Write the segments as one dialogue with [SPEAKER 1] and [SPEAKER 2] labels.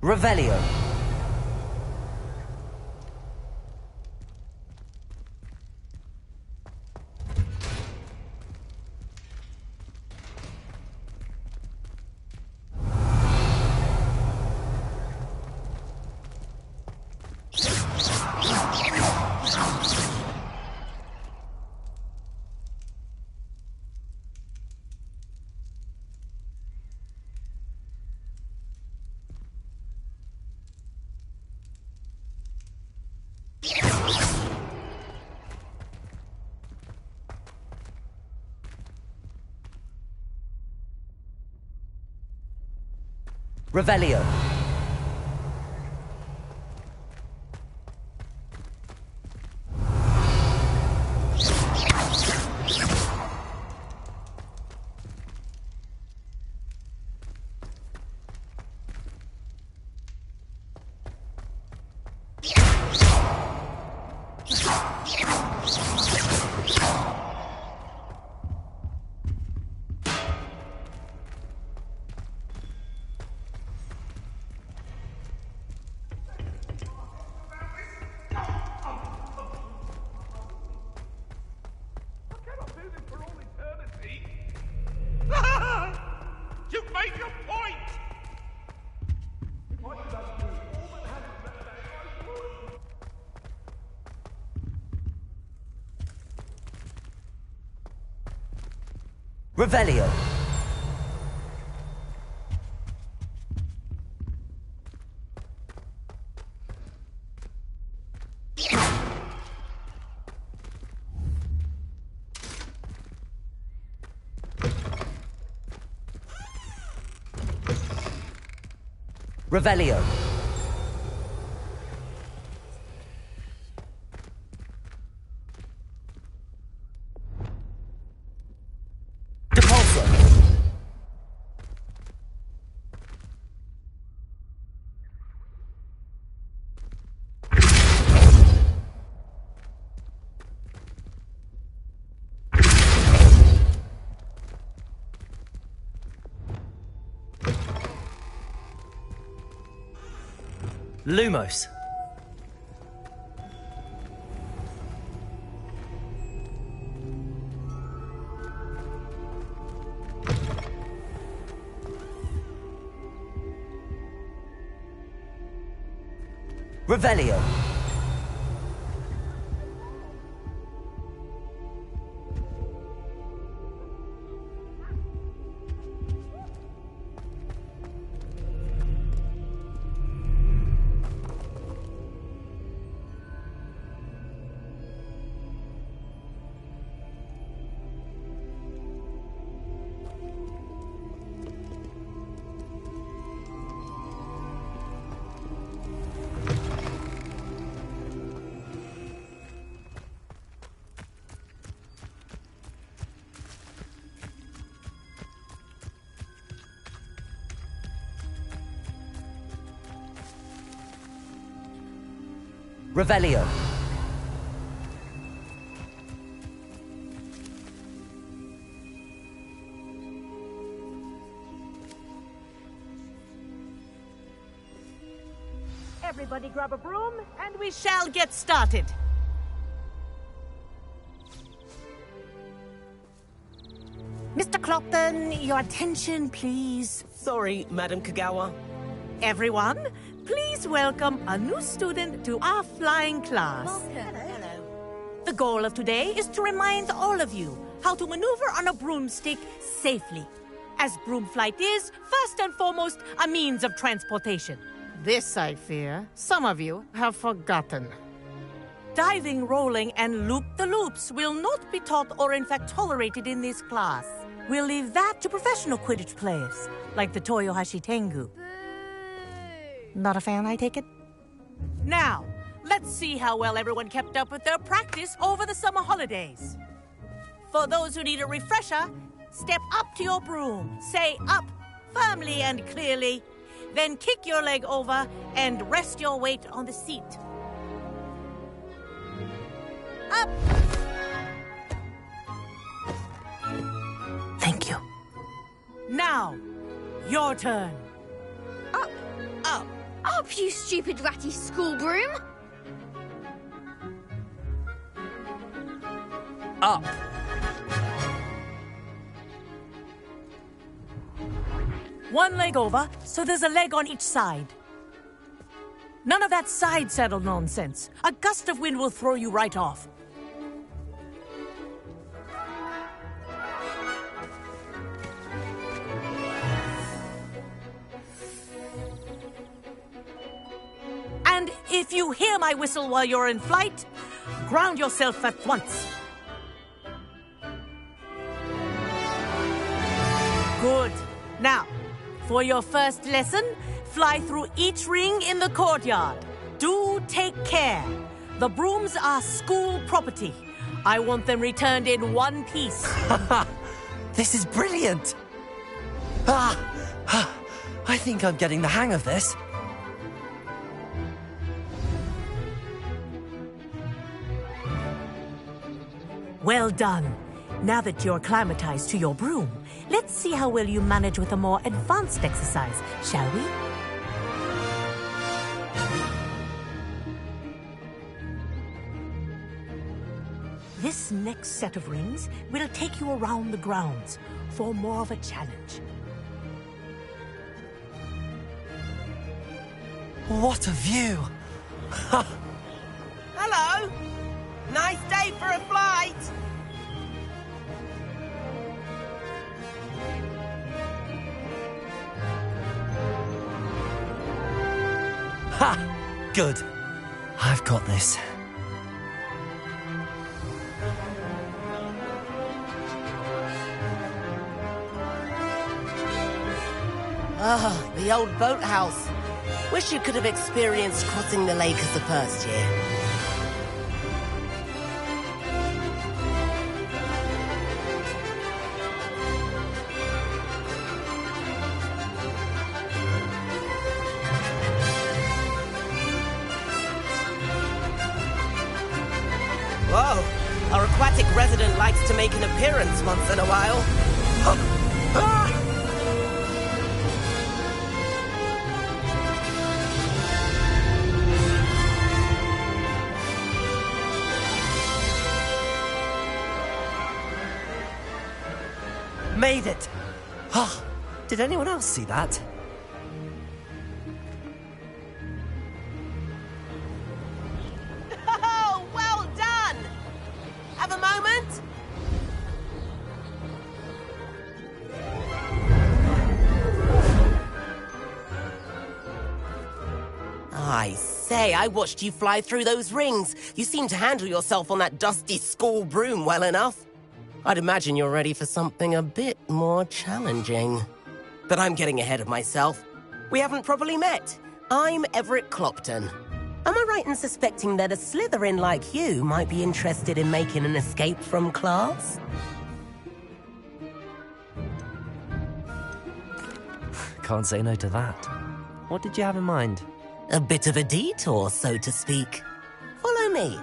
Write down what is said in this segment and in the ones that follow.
[SPEAKER 1] Revelio. Revelio. Revelio. Revelio. Lumos. Revelio. Revelio.
[SPEAKER 2] Everybody grab a broom, and we shall get started. Mr. Clopton, your attention, please.
[SPEAKER 3] Sorry, Madam Kagawa.
[SPEAKER 2] Everyone, please welcome a new student to our flying class.
[SPEAKER 3] Hello.
[SPEAKER 2] The goal of today is to remind all of you how to maneuver on a broomstick safely, as broom flight is, first and foremost, a means of transportation. This, I fear, some of you have forgotten. Diving, rolling, and loop-the-loops will not be taught or in fact tolerated in this class. We'll leave that to professional Quidditch players, like the Toyohashi Tengu. Not a fan, I take it? Now, let's see how well everyone kept up with their practice over the summer holidays. For those who need a refresher, step up to your broom, say up firmly and clearly, then kick your leg over and rest your weight on the seat. Up! Thank you. Now, your turn. Up, up,
[SPEAKER 4] Up, you stupid ratty school broom!
[SPEAKER 1] Up.
[SPEAKER 2] One leg over, so there's a leg on each side. None of that side saddle nonsense. A gust of wind will throw you right off. And if you hear my whistle while you're in flight, ground yourself at once. Good. Now, for your first lesson, fly through each ring in the courtyard. Do take care. The brooms are school property. I want them returned in one piece.
[SPEAKER 1] This is brilliant. I think I'm getting the hang of this.
[SPEAKER 2] Well done. Now that you're acclimatized to your broom, let's see how well you manage with a more advanced exercise, shall we? This next set of rings will take you around the grounds for more of a challenge.
[SPEAKER 1] What a view!
[SPEAKER 3] Hello! Nice day for a flight!
[SPEAKER 1] Ha! Good. I've got this.
[SPEAKER 3] Ah, the old boathouse. Wish you could have experienced crossing the lake as the first year. Whoa, our aquatic resident likes to make an appearance once in a while.
[SPEAKER 1] Made it! Ah, did anyone else see that?
[SPEAKER 3] Oh, well done! Have a moment? I say, I watched you fly through those rings. You seem to handle yourself on that dusty school broom well enough. I'd imagine you're ready for something a bit more challenging. But I'm getting ahead of myself. We haven't properly met. I'm Everett Clopton. Am I right in suspecting that a Slytherin like you might be interested in making an escape from class?
[SPEAKER 1] Can't say no to that. What did you have in mind?
[SPEAKER 3] A bit of a detour, so to speak. Follow me.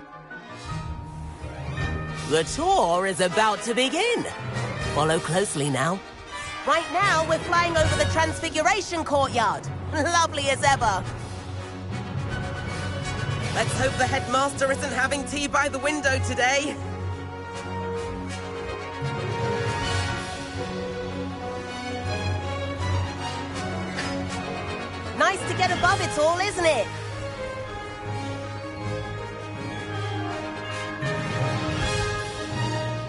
[SPEAKER 3] The tour is about to begin. Follow closely now. Right now, we're flying over the Transfiguration Courtyard. Lovely as ever. Let's hope the headmaster isn't having tea by the window today. Nice to get above it all, isn't it?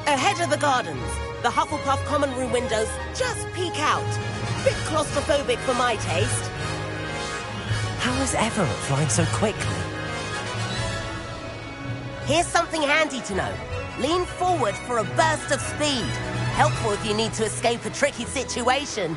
[SPEAKER 3] Ahead of the gardens, the Hufflepuff common room windows just peek out. Bit claustrophobic for my taste.
[SPEAKER 1] How is Everett flying so quickly?
[SPEAKER 3] Here's something handy to know. Lean forward for a burst of speed. Helpful if you need to escape a tricky situation.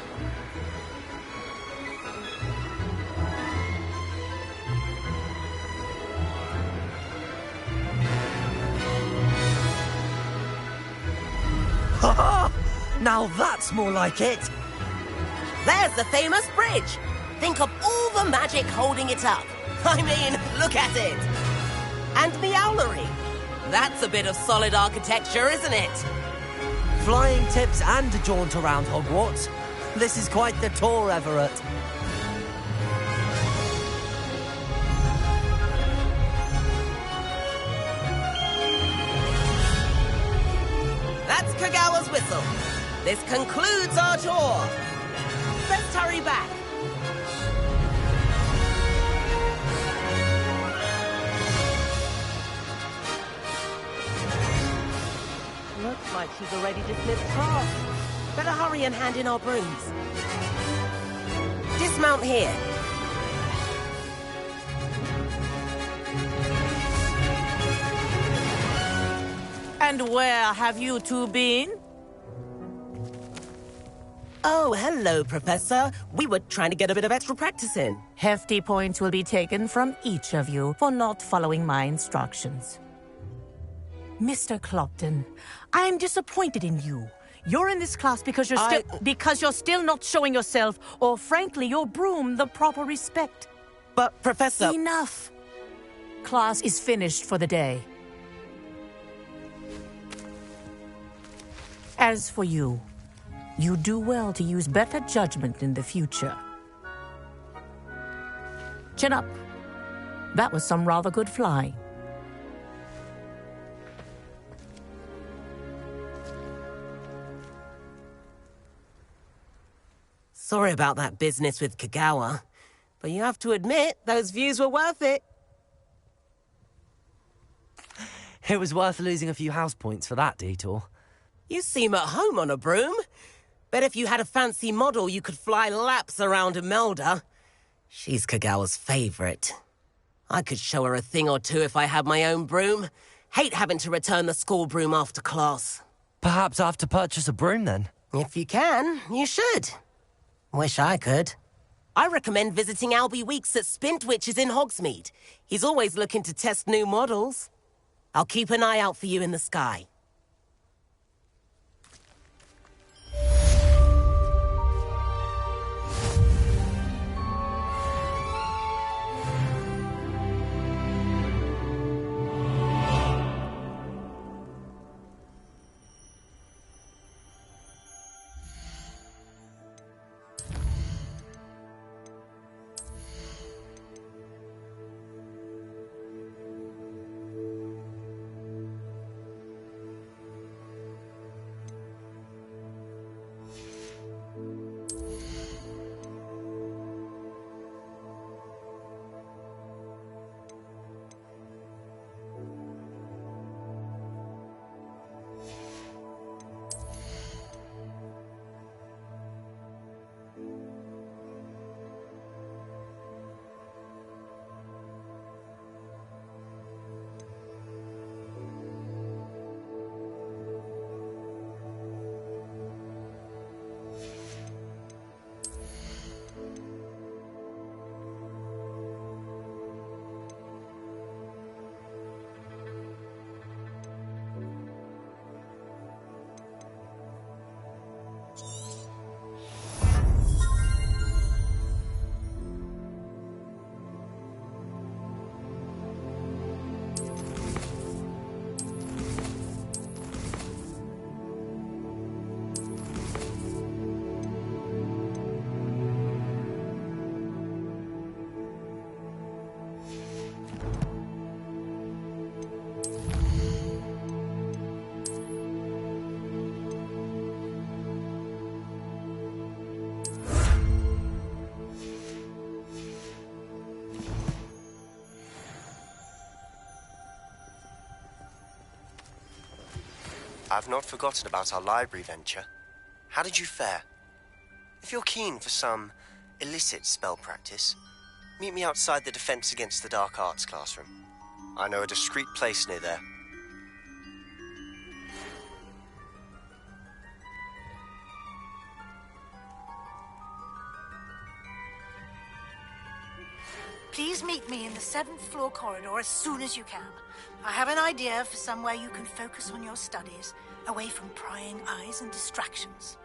[SPEAKER 1] Now that's more like it!
[SPEAKER 3] There's the famous bridge. Think of all the magic holding it up. I mean, look at it. And the owlery. That's a bit of solid architecture, isn't it?
[SPEAKER 1] Flying tips and a jaunt around Hogwarts. This is quite the tour, Everett.
[SPEAKER 3] Kagawa's whistle. This concludes our tour. Let's hurry back. Looks like she's already dismissed class. Better hurry and hand in our brooms. Dismount here.
[SPEAKER 2] And where have you two been?
[SPEAKER 3] Oh, hello, Professor. We were trying to get a bit of extra practice in.
[SPEAKER 2] Hefty points will be taken from each of you for not following my instructions. Mr. Clopton, I'm disappointed in you. You're in this class because you're still not showing yourself, or frankly, your broom, the proper respect.
[SPEAKER 3] But, Professor...
[SPEAKER 2] Enough. Class is finished for the day. As for you, you do well to use better judgment in the future. Chin up. That was some rather good flying.
[SPEAKER 3] Sorry about that business with Kagawa, but you have to admit, those views were worth it.
[SPEAKER 1] It was worth losing a few house points for that detour.
[SPEAKER 3] You seem at home on a broom. Bet if you had a fancy model, you could fly laps around Imelda. She's Kagawa's favorite. I could show her a thing or two if I had my own broom. Hate having to return the school broom after class.
[SPEAKER 1] Perhaps I have to purchase a broom then.
[SPEAKER 3] If you can, you should. Wish I could. I recommend visiting Albie Weeks at Spintwitches in Hogsmeade. He's always looking to test new models. I'll keep an eye out for you in the sky.
[SPEAKER 5] I've not forgotten about our library venture. How did you fare? If you're keen for some illicit spell practice, meet me outside the Defense Against the Dark Arts classroom. I know a discreet place near there.
[SPEAKER 6] Please meet me in the 7th floor corridor as soon as you can. I have an idea for somewhere you can focus on your studies, away from prying eyes and distractions.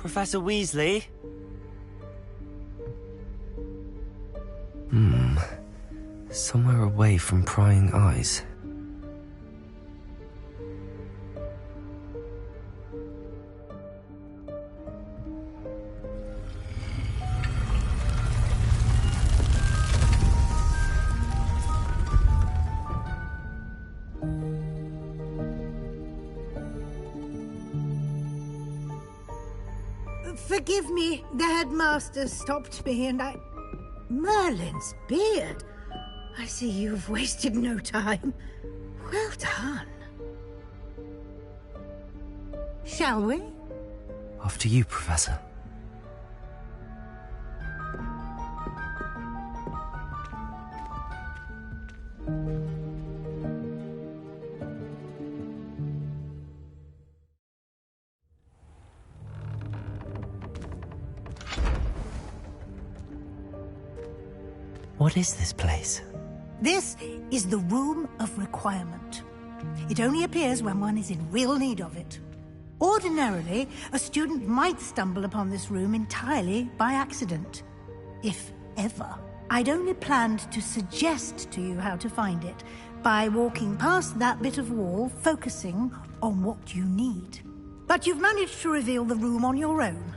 [SPEAKER 1] Professor Weasley?
[SPEAKER 7] Somewhere away from prying eyes.
[SPEAKER 6] Forgive me, the headmaster stopped me and I... Merlin's beard. I see you've wasted no time. Well done. Shall we?
[SPEAKER 7] After you, Professor.
[SPEAKER 1] What is this place?
[SPEAKER 6] This is the Room of Requirement. It only appears when one is in real need of it. Ordinarily, a student might stumble upon this room entirely by accident. If ever. I'd only planned to suggest to you how to find it by walking past that bit of wall, focusing on what you need. But you've managed to reveal the room on your own.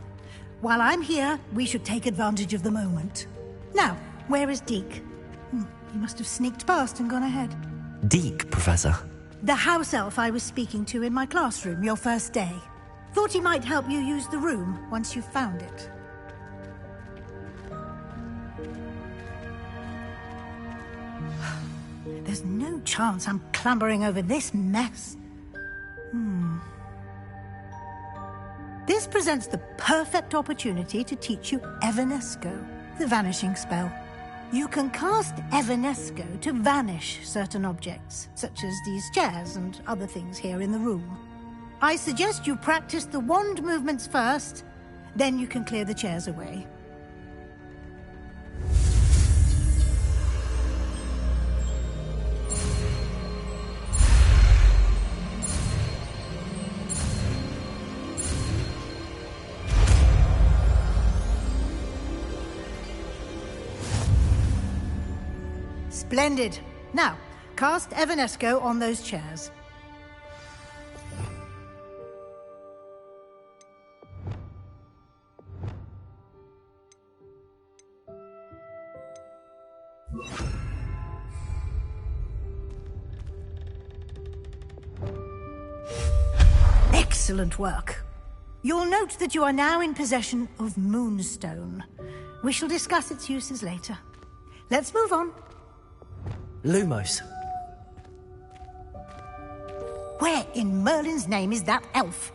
[SPEAKER 6] While I'm here, we should take advantage of the moment. Now, where is Deke? He must have sneaked past and gone ahead.
[SPEAKER 7] Deke, Professor.
[SPEAKER 6] The house elf I was speaking to in my classroom your first day. Thought he might help you use the room once you've found it. There's no chance I'm clambering over this mess. This presents the perfect opportunity to teach you Evanesco, the vanishing spell. You can cast Evanesco to vanish certain objects, such as these chairs and other things here in the room. I suggest you practice the wand movements first, then you can clear the chairs away. Splendid. Now, cast Evanesco on those chairs. Excellent work. You'll note that you are now in possession of Moonstone. We shall discuss its uses later. Let's move on.
[SPEAKER 1] Lumos.
[SPEAKER 6] Where in Merlin's name is that elf?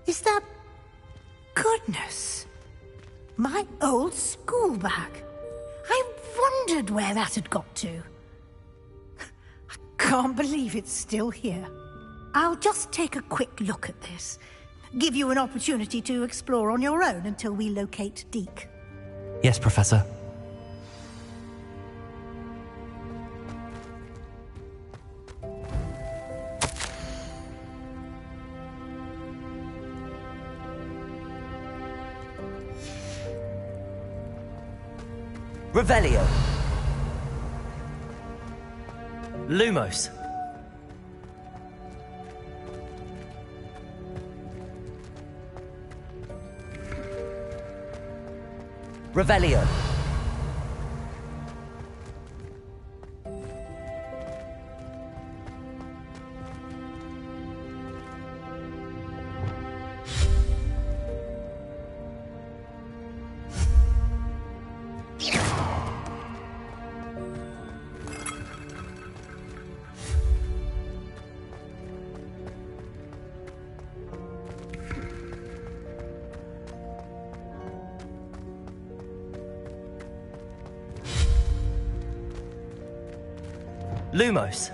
[SPEAKER 6] Is that... Goodness! My old school bag. I wondered where that had got to. I can't believe it's still here. I'll just take a quick look at this. Give you an opportunity to explore on your own until we locate Deke.
[SPEAKER 7] Yes, Professor.
[SPEAKER 1] Revelio. Lumos. Revelio. Lumos.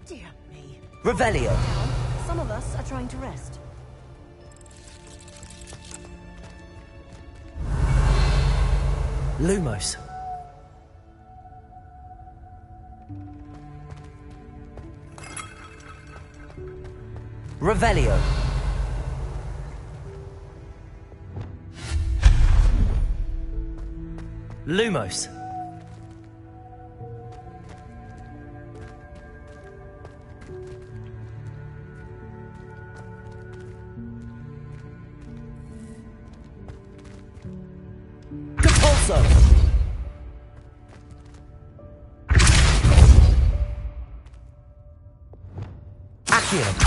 [SPEAKER 2] Dear me.
[SPEAKER 3] Revelio.
[SPEAKER 8] Some of us are trying to rest.
[SPEAKER 1] Lumos.
[SPEAKER 3] Revelio.
[SPEAKER 1] Lumos.
[SPEAKER 3] Compulso. Accio.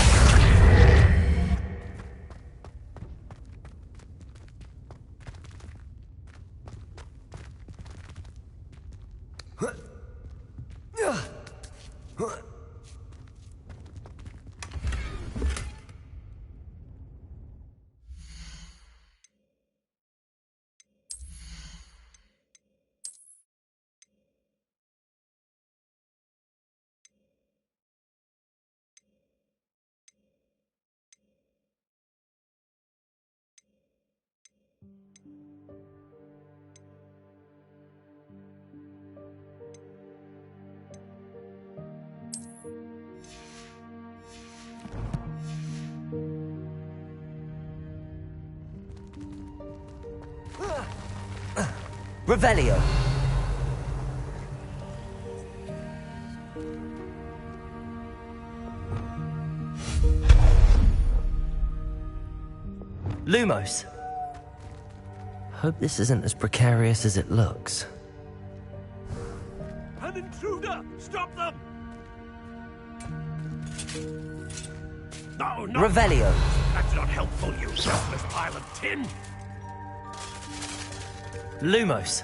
[SPEAKER 3] Revelio.
[SPEAKER 1] Lumos.
[SPEAKER 7] Hope this isn't as precarious as it looks.
[SPEAKER 9] An intruder! Stop them! No, no!
[SPEAKER 3] Revelio.
[SPEAKER 9] That's not helpful, you useless pile of tin!
[SPEAKER 1] Lumos.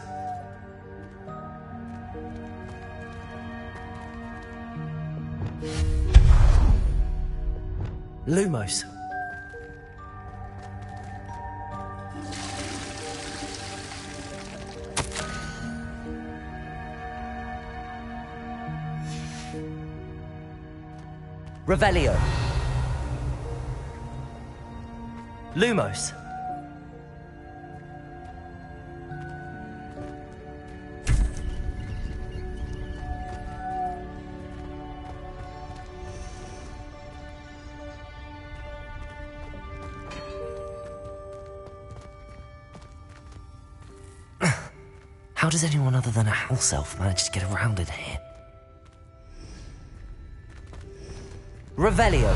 [SPEAKER 1] Lumos.
[SPEAKER 3] Revelio.
[SPEAKER 1] Lumos.
[SPEAKER 7] How does anyone other than a house elf manage to get around in here?
[SPEAKER 3] Revelio.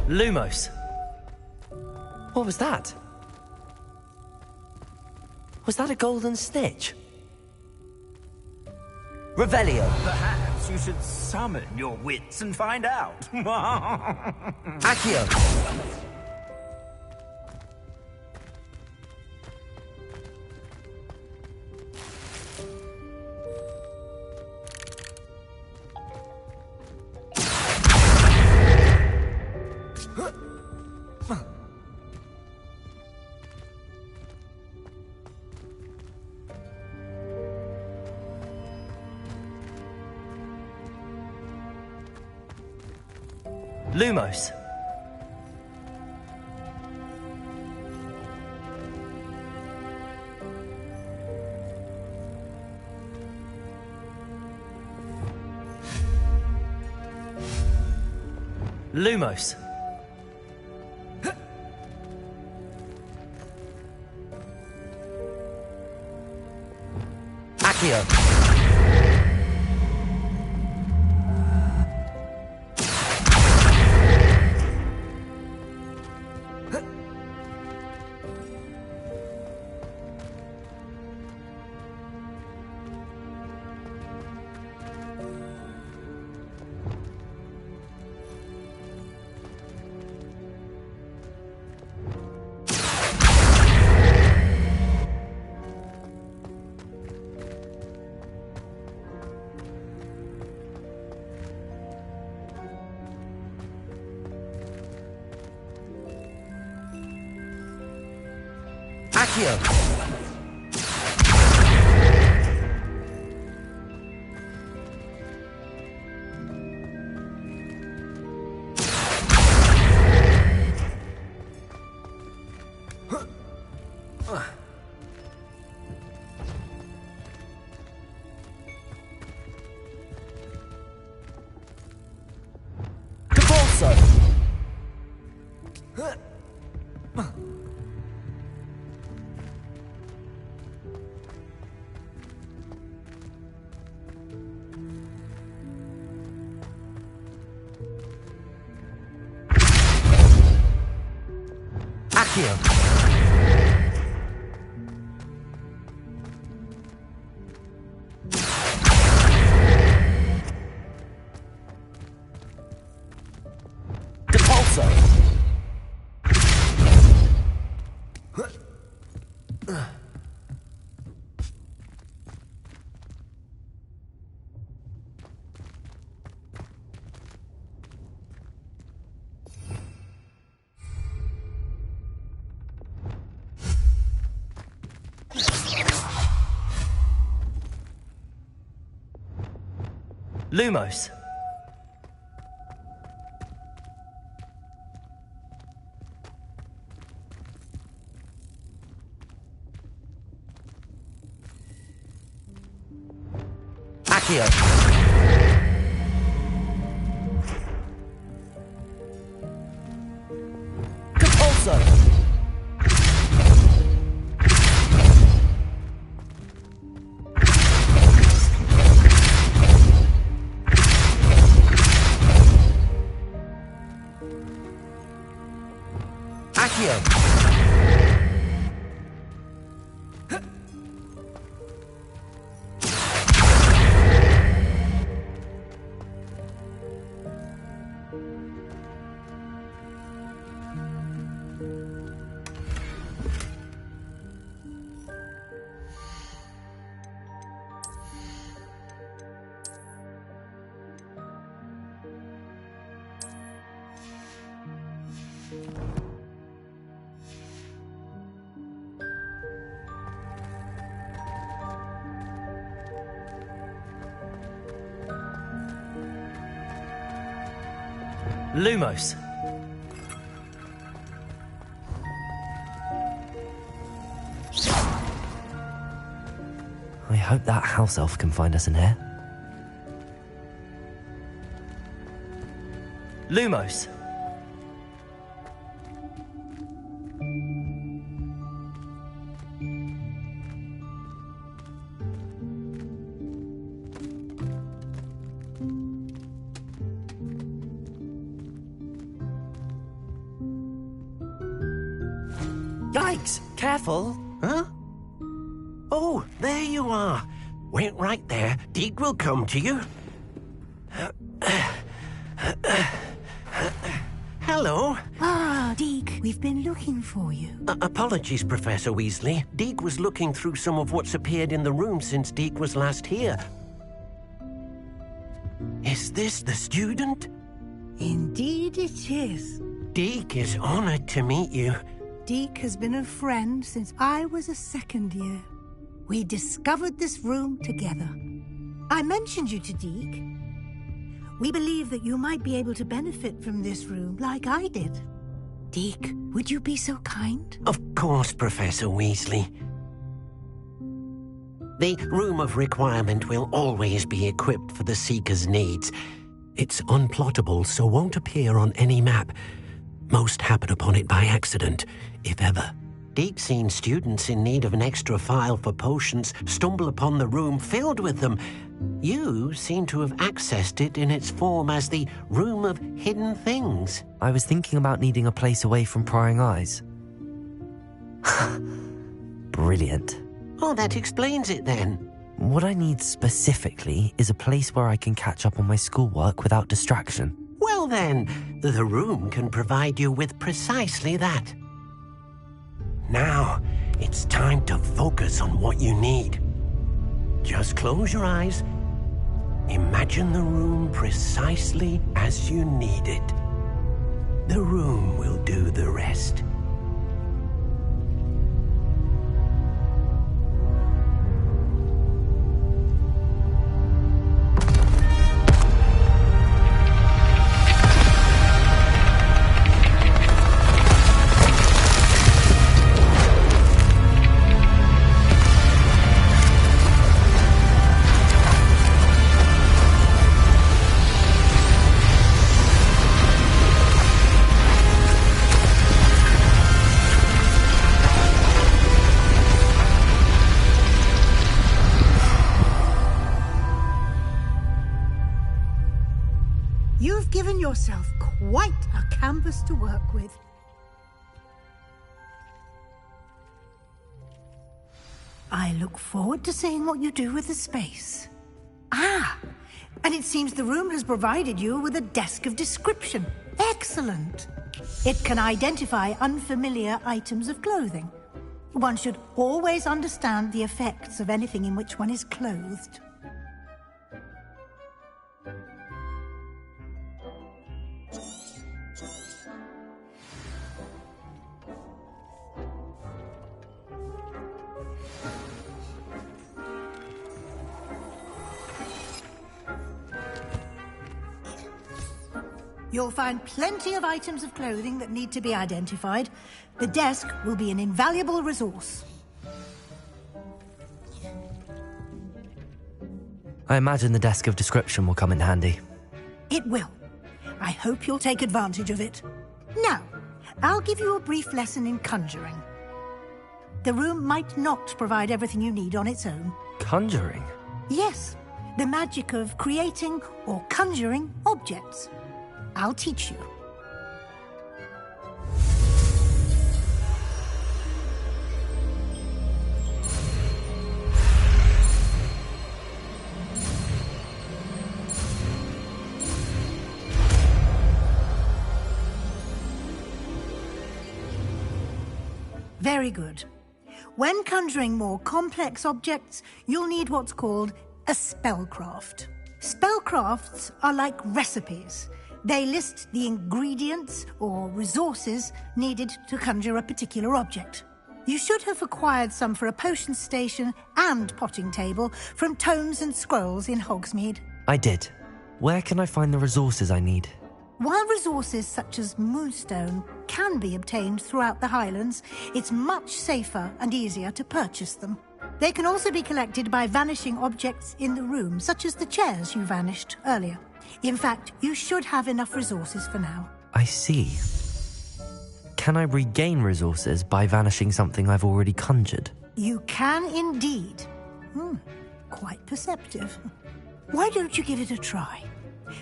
[SPEAKER 1] Lumos. What was that? Was that a golden snitch?
[SPEAKER 3] Revelio.
[SPEAKER 9] Perhaps you should summon your wits and find out.
[SPEAKER 3] Accio.
[SPEAKER 1] Lumos. Lumos.
[SPEAKER 3] Accio. Accio.
[SPEAKER 7] Accio. Depulso. Lumos. Accio. Depulso. Accio. Lumos. I hope that house elf can find us in here. Lumos.
[SPEAKER 1] Yikes! Careful!
[SPEAKER 10] Huh? Oh, there you are. Wait right there. Deke will come to you. Hello.
[SPEAKER 6] Ah, Deke, we've been looking for you.
[SPEAKER 10] Apologies, Professor Weasley. Deke was looking through some of what's appeared in the room since Deke was last here. Is this the student?
[SPEAKER 6] Indeed it is.
[SPEAKER 10] Deke is honored to meet you.
[SPEAKER 6] Deke has been a friend since I was a second year. We discovered this room together. I mentioned you to Deke. We believe that you might be able to benefit from this room like I did. Deke, would you be so kind?
[SPEAKER 10] Of course, Professor Weasley. The Room of Requirement will always be equipped for the Seeker's needs. It's unplottable, so won't appear on any map. Most happen upon it by accident, if ever. Deke's seen students in need of an extra file for potions stumble upon the room filled with them. You seem to have accessed it in its form as the Room of Hidden Things.
[SPEAKER 7] I was thinking about needing a place away from prying eyes. Brilliant.
[SPEAKER 10] Oh, that explains it then.
[SPEAKER 7] What I need specifically is a place where I can catch up on my schoolwork without distraction.
[SPEAKER 10] Well then, the room can provide you with precisely that. Now, it's time to focus on what you need. Just close your eyes. Imagine the room precisely as you need it. The room will do the rest.
[SPEAKER 6] You've given yourself quite a canvas to work with. I look forward to seeing what you do with the space. Ah, and it seems the room has provided you with a desk of description. Excellent. It can identify unfamiliar items of clothing. One should always understand the effects of anything in which one is clothed. You'll find plenty of items of clothing that need to be identified. The desk will be an invaluable resource.
[SPEAKER 7] I imagine the desk of description will come in handy.
[SPEAKER 6] It will. I hope you'll take advantage of it. Now, I'll give you a brief lesson in conjuring. The room might not provide everything you need on its own.
[SPEAKER 7] Conjuring?
[SPEAKER 6] Yes, the magic of creating or conjuring objects. I'll teach you. Very good. When conjuring more complex objects, you'll need what's called a spellcraft. Spellcrafts are like recipes. They list the ingredients or resources needed to conjure a particular object. You should have acquired some for a potion station and potting table from tomes and scrolls in Hogsmeade.
[SPEAKER 7] I did. Where can I find the resources I need?
[SPEAKER 6] While resources such as moonstone can be obtained throughout the Highlands, it's much safer and easier to purchase them. They can also be collected by vanishing objects in the room, such as the chairs you vanished earlier. In fact, you should have enough resources for now.
[SPEAKER 7] I see. Can I regain resources by vanishing something I've already conjured?
[SPEAKER 6] You can indeed. Quite perceptive. Why don't you give it a try?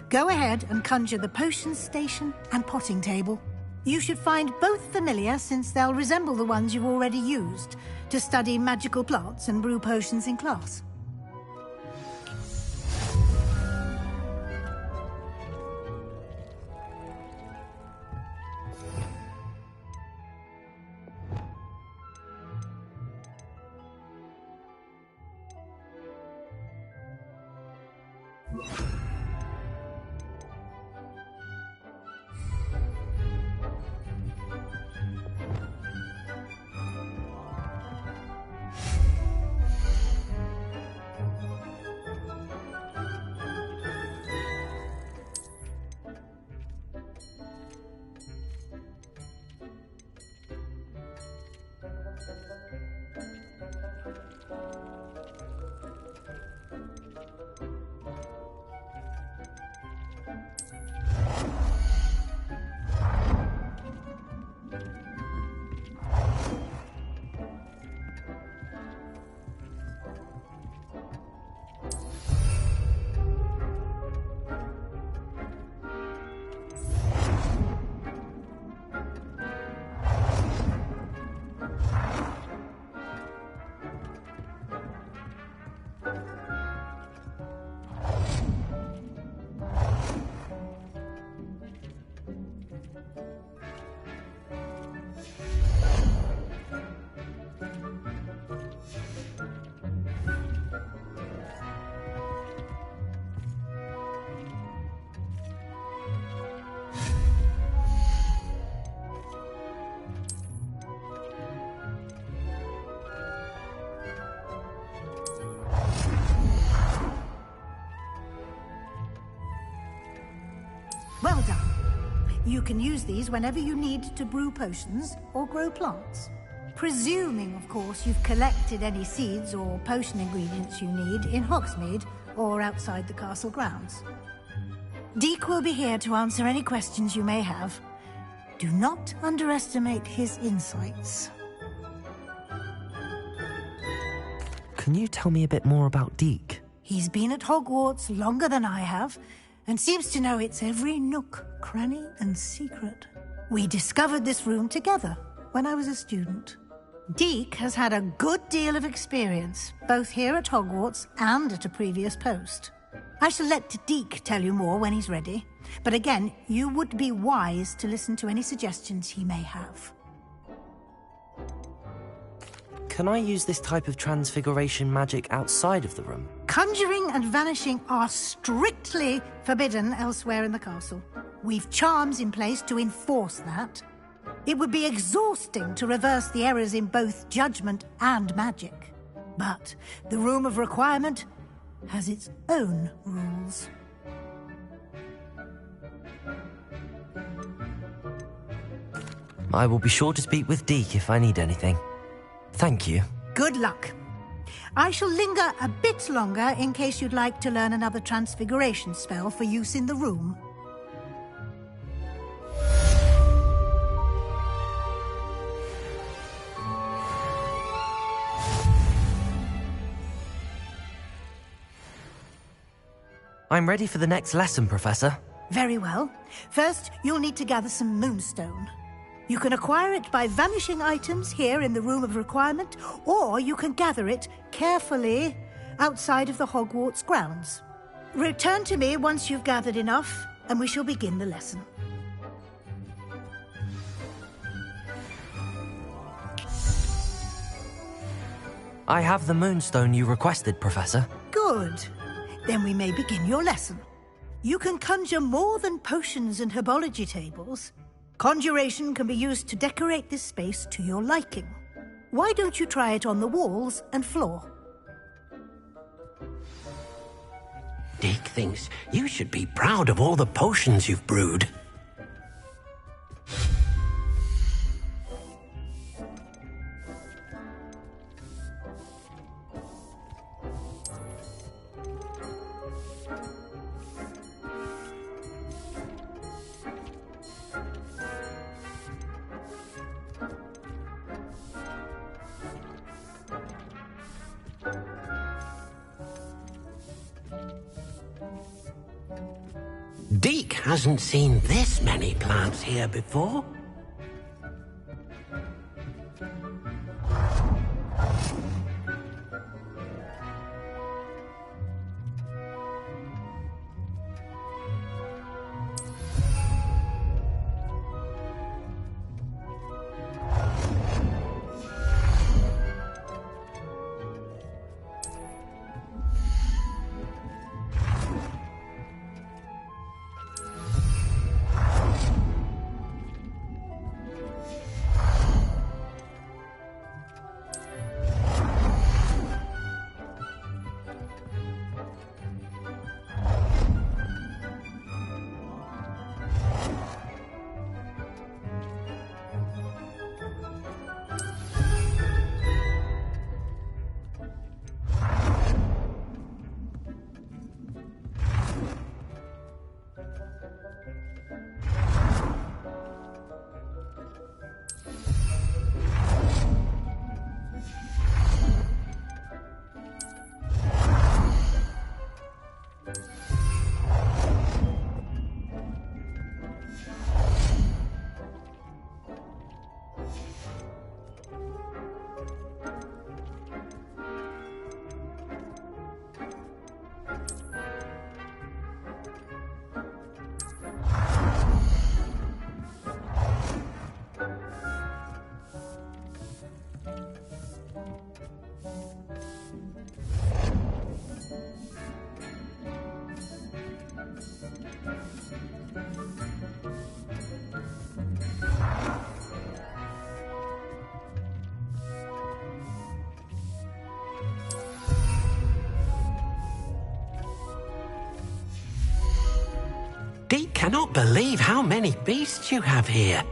[SPEAKER 6] Go ahead and conjure the potion station and potting table. You should find both familiar, since they'll resemble the ones you've already used to study magical plants and brew potions in class. Well done. You can use these whenever you need to brew potions or grow plants. Presuming, of course, you've collected any seeds or potion ingredients you need in Hogsmeade or outside the castle grounds. Deek will be here to answer any questions you may have. Do not underestimate his insights.
[SPEAKER 7] Can you tell me a bit more about Deek?
[SPEAKER 6] He's been at Hogwarts longer than I have, and seems to know its every nook, cranny, and secret. We discovered this room together when I was a student. Deke has had a good deal of experience, both here at Hogwarts and at a previous post. I shall let Deke tell you more when he's ready, but again, you would be wise to listen to any suggestions he may have.
[SPEAKER 7] Can I use this type of transfiguration magic outside of the room?
[SPEAKER 6] Conjuring and vanishing are strictly forbidden elsewhere in the castle. We've charms in place to enforce that. It would be exhausting to reverse the errors in both judgment and magic. But the Room of Requirement has its own rules.
[SPEAKER 7] I will be sure to speak with Deke if I need anything. Thank you.
[SPEAKER 6] Good luck. I shall linger a bit longer in case you'd like to learn another transfiguration spell for use in the room.
[SPEAKER 7] I'm ready for the next lesson, Professor.
[SPEAKER 6] Very well. First, you'll need to gather some moonstone. You can acquire it by vanishing items here in the Room of Requirement, or you can gather it carefully outside of the Hogwarts grounds. Return to me once you've gathered enough, and we shall begin the lesson.
[SPEAKER 7] I have the moonstone you requested, Professor.
[SPEAKER 6] Good. Then we may begin your lesson. You can conjure more than potions and herbology tables. Conjuration can be used to decorate this space to your liking. Why don't you try it on the walls and floor?
[SPEAKER 10] Deke thinks you should be proud of all the potions you've brewed. Deke hasn't seen this many plants here before. Deke cannot believe how many beasts you have here.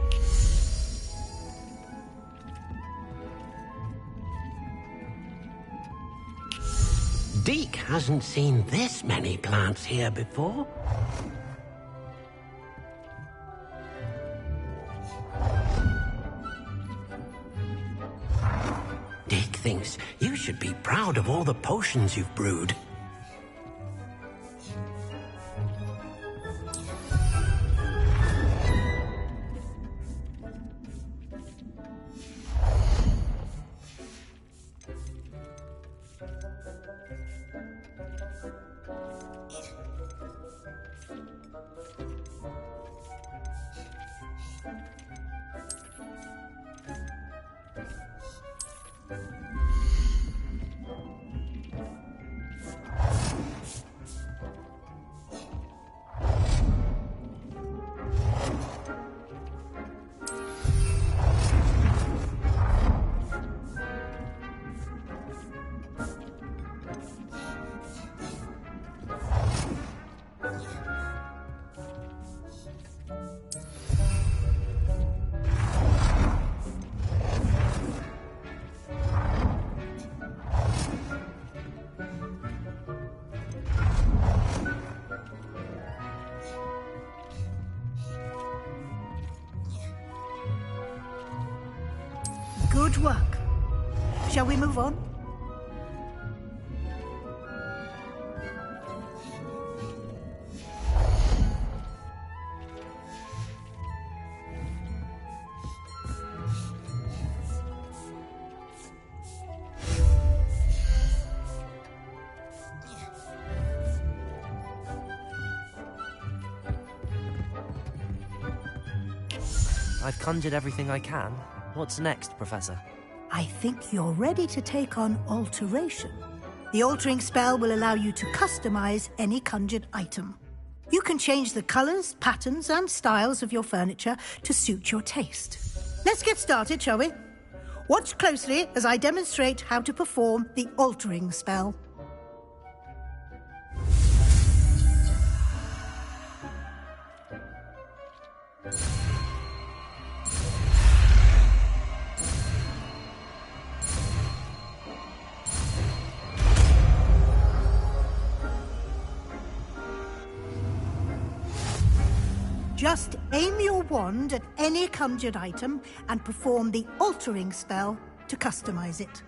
[SPEAKER 10] Deke hasn't seen this many plants here before. Deke thinks you should be proud of all the potions you've brewed.
[SPEAKER 6] Good work. Shall we move on?
[SPEAKER 7] I've conjured everything I can. What's next, Professor?
[SPEAKER 6] I think you're ready to take on alteration. The altering spell will allow you to customize any conjured item. You can change the colors, patterns, and styles of your furniture to suit your taste. Let's get started, shall we? Watch closely as I demonstrate how to perform the altering spell. Just aim your wand at any conjured item and perform the altering spell to customize it.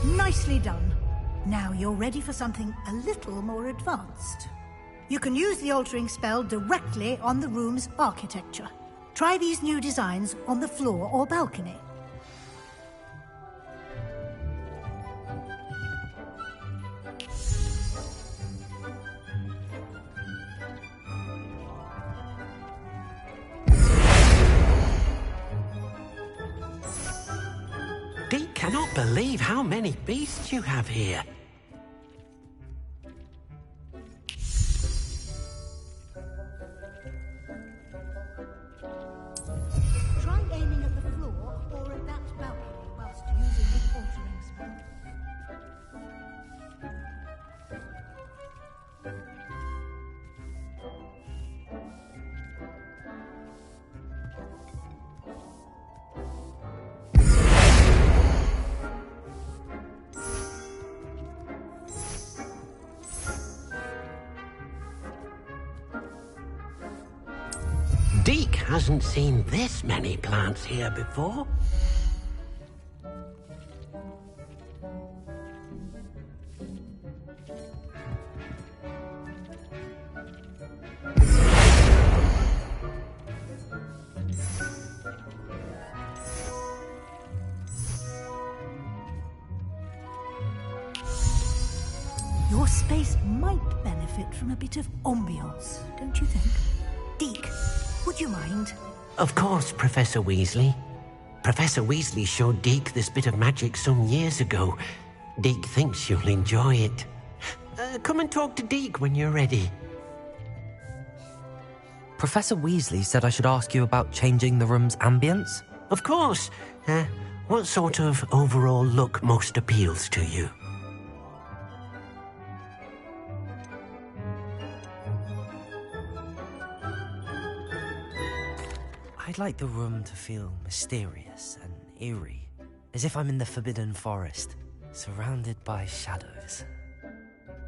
[SPEAKER 6] Nicely done. Now you're ready for something a little more advanced. You can use the altering spell directly on the room's architecture. Try these new designs on the floor or balcony.
[SPEAKER 10] Deke cannot believe how many beasts you have here.
[SPEAKER 6] Try aiming at the floor or at that balcony whilst using the altering spell.
[SPEAKER 10] Deke hasn't seen this many plants here before.
[SPEAKER 6] Your space might benefit benefit from a bit of ambiance, don't you think? Deke, would you mind?
[SPEAKER 10] Of course, Professor Weasley. Professor Weasley showed Deke this bit of magic some years ago. Deke thinks you'll enjoy it. Come and talk to Deke when you're ready.
[SPEAKER 7] Professor Weasley said I should ask you about changing the room's ambience?
[SPEAKER 10] Of course. What sort of overall look most appeals to you?
[SPEAKER 7] I'd like the room to feel mysterious and eerie, as if I'm in the Forbidden Forest, surrounded by shadows.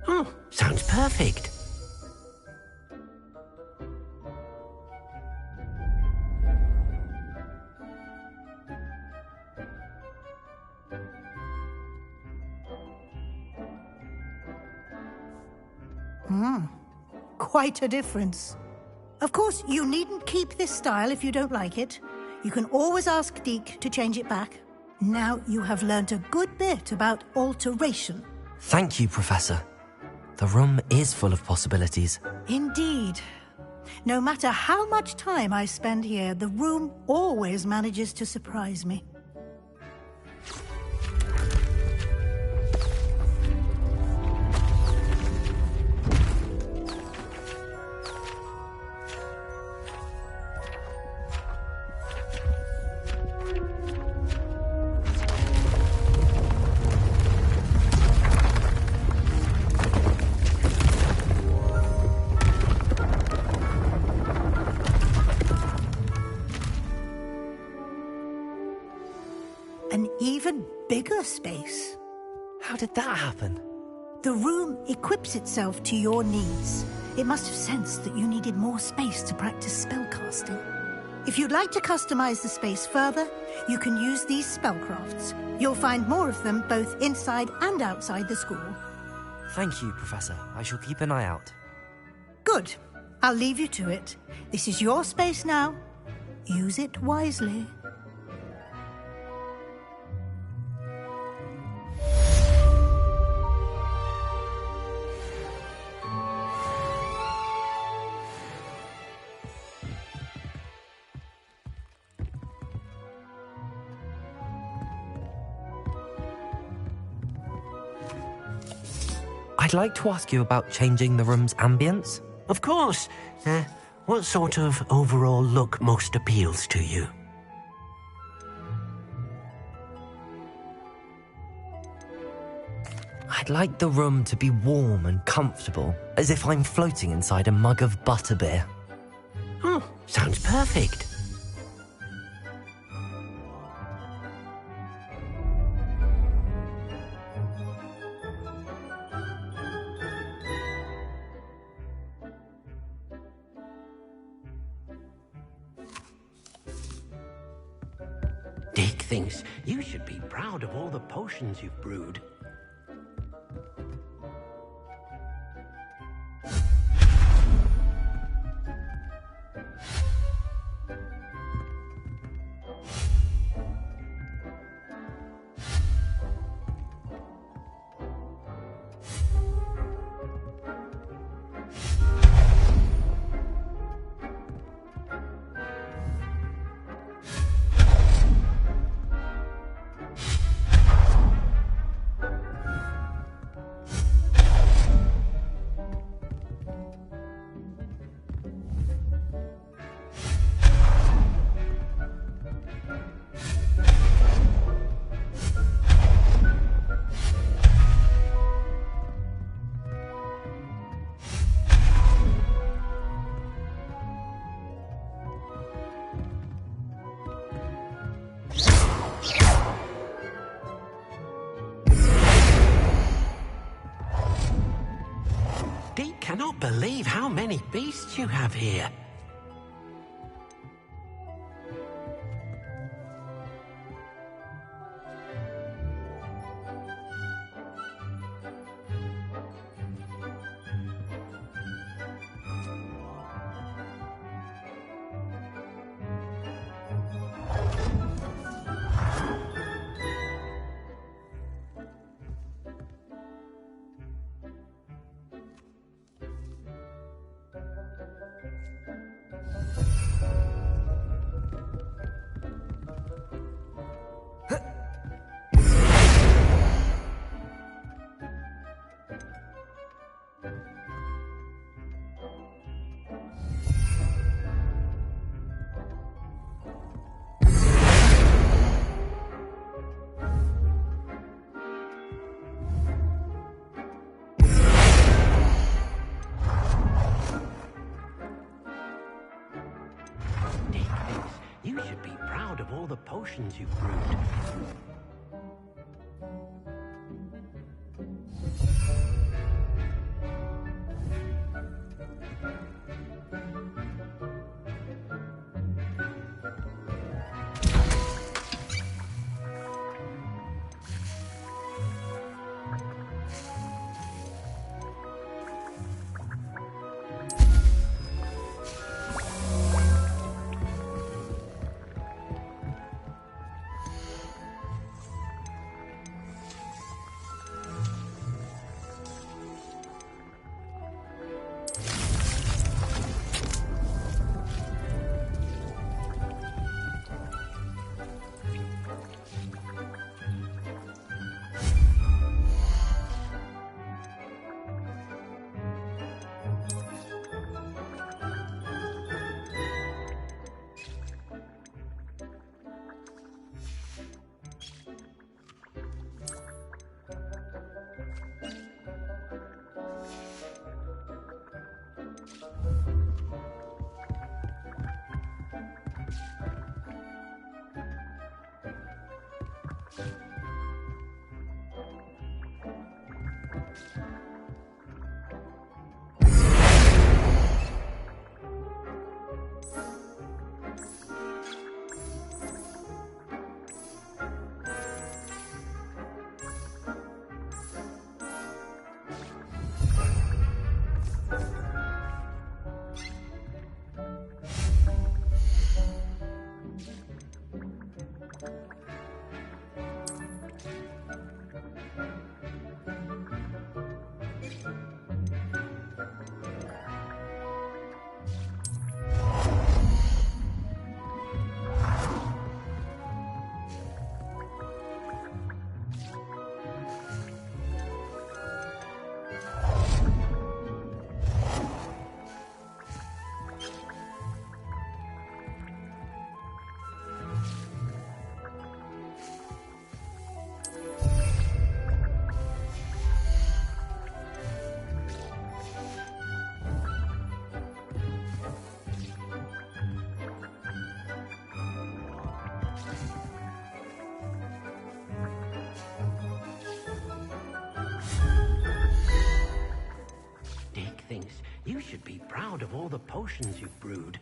[SPEAKER 10] Oh, sounds perfect.
[SPEAKER 6] Quite a difference. Of course, you needn't keep this style if you don't like it. You can always ask Deke to change it back. Now you have learnt a good bit about alteration.
[SPEAKER 7] Thank you, Professor. The room is full of possibilities.
[SPEAKER 6] Indeed. No matter how much time I spend here, the room always manages to surprise me. An even bigger space.
[SPEAKER 7] How did that happen?
[SPEAKER 6] The room equips itself to your needs. It must have sensed that you needed more space to practice spellcasting. If you'd like to customize the space further, you can use these spellcrafts. You'll find more of them both inside and outside the school.
[SPEAKER 7] Thank you, Professor. I shall keep an eye out.
[SPEAKER 6] Good. I'll leave you to it. This is your space now. Use it wisely.
[SPEAKER 7] I'd like to ask you about changing the room's ambience.
[SPEAKER 10] Of course. What sort of overall look most appeals to you?
[SPEAKER 7] I'd like the room to be warm and comfortable, as if I'm floating inside a mug of butterbeer.
[SPEAKER 10] Oh, sounds perfect. Deke thinks you should be proud of all the potions you've brewed. Deke cannot believe how many beasts you have here. of all the potions you've brewed. You should be proud of all the potions you've brewed.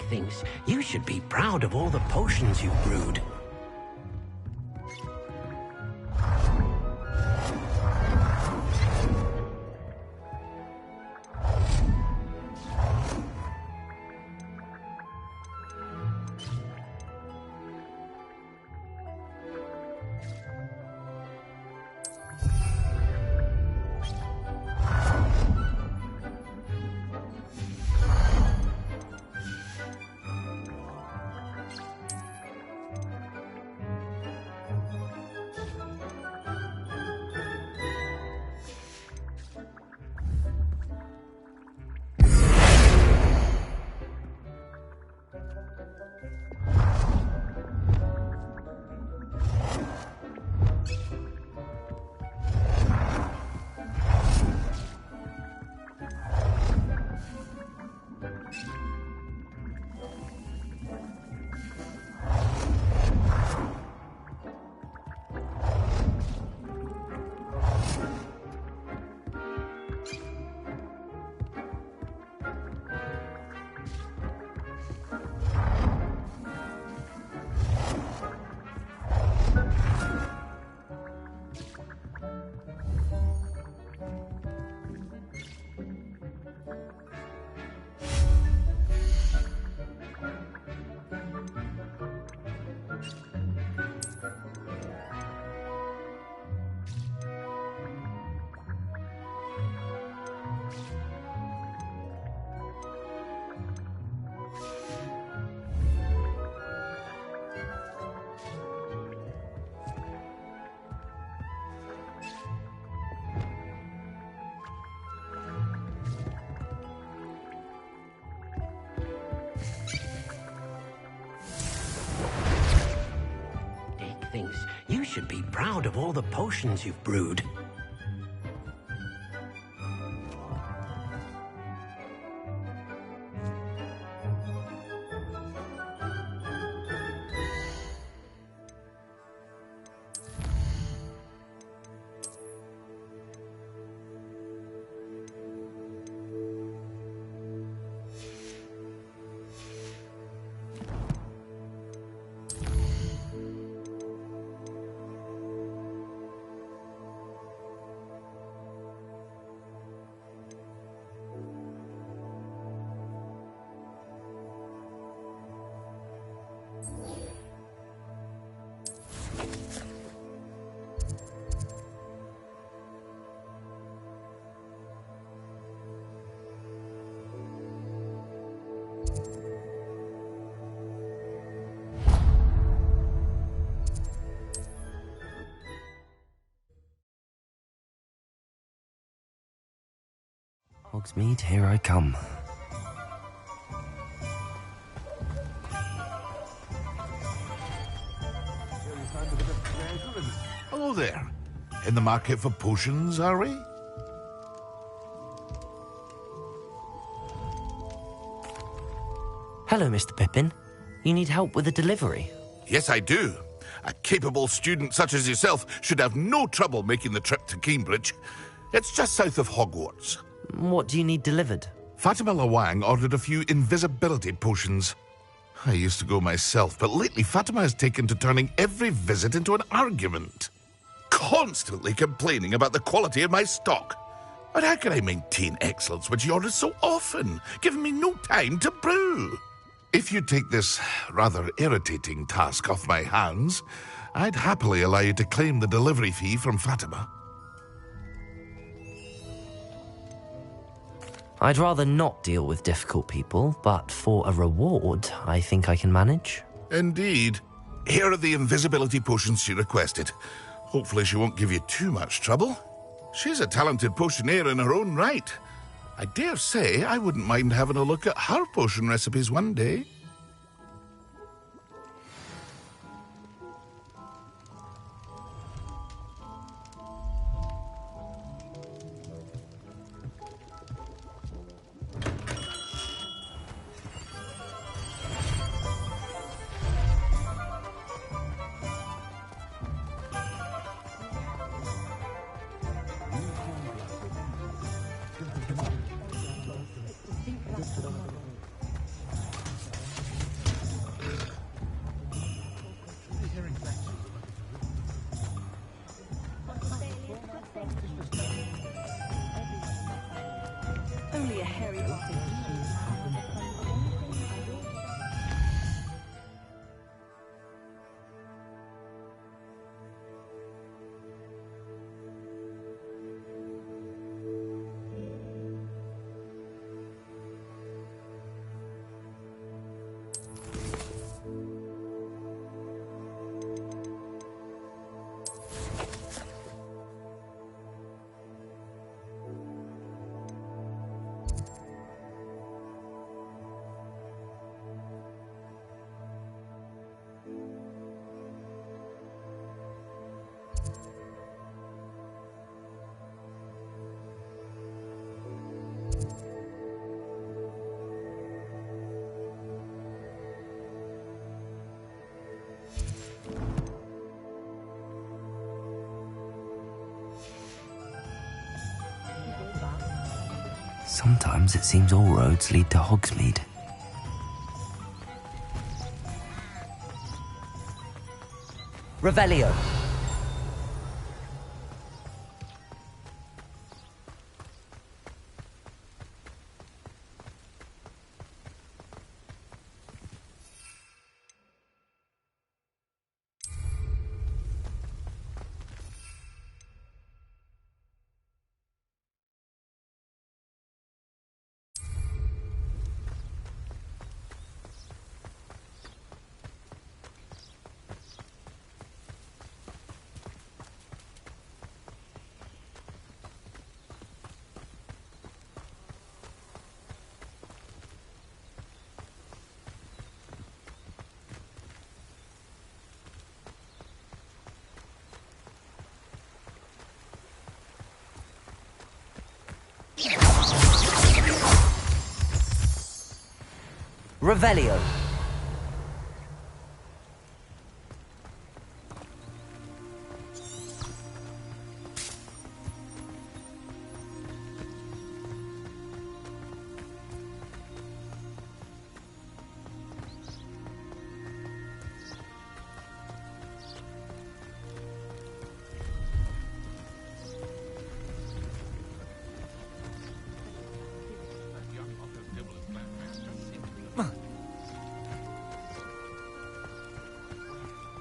[SPEAKER 10] thinks you should be proud of all the potions you've brewed. Thinks you should be proud of all the potions you've brewed.
[SPEAKER 7] Hogsmeade, here I come.
[SPEAKER 11] Hello there. In the market for potions, are we?
[SPEAKER 7] Hello, Mr. Pippin. You need help with a delivery?
[SPEAKER 11] Yes, I do. A capable student such as yourself should have no trouble making the trip to Cambridge. It's just south of Hogwarts.
[SPEAKER 7] What do you need delivered?
[SPEAKER 11] Fatima Lawang ordered a few invisibility potions. I used to go myself, but lately Fatima has taken to turning every visit into an argument. Constantly complaining about the quality of my stock. But how can I maintain excellence when she orders so often, giving me no time to brew? If you take this rather irritating task off my hands, I'd happily allow you to claim the delivery fee from Fatima.
[SPEAKER 7] I'd rather not deal with difficult people, but for a reward, I think I can manage.
[SPEAKER 11] Indeed. Here are the invisibility potions she requested. Hopefully she won't give you too much trouble. She's a talented potioneer in her own right. I dare say I wouldn't mind having a look at her potion recipes one day.
[SPEAKER 7] Sometimes it seems all roads lead to Hogsmeade. Revelio. Revelio.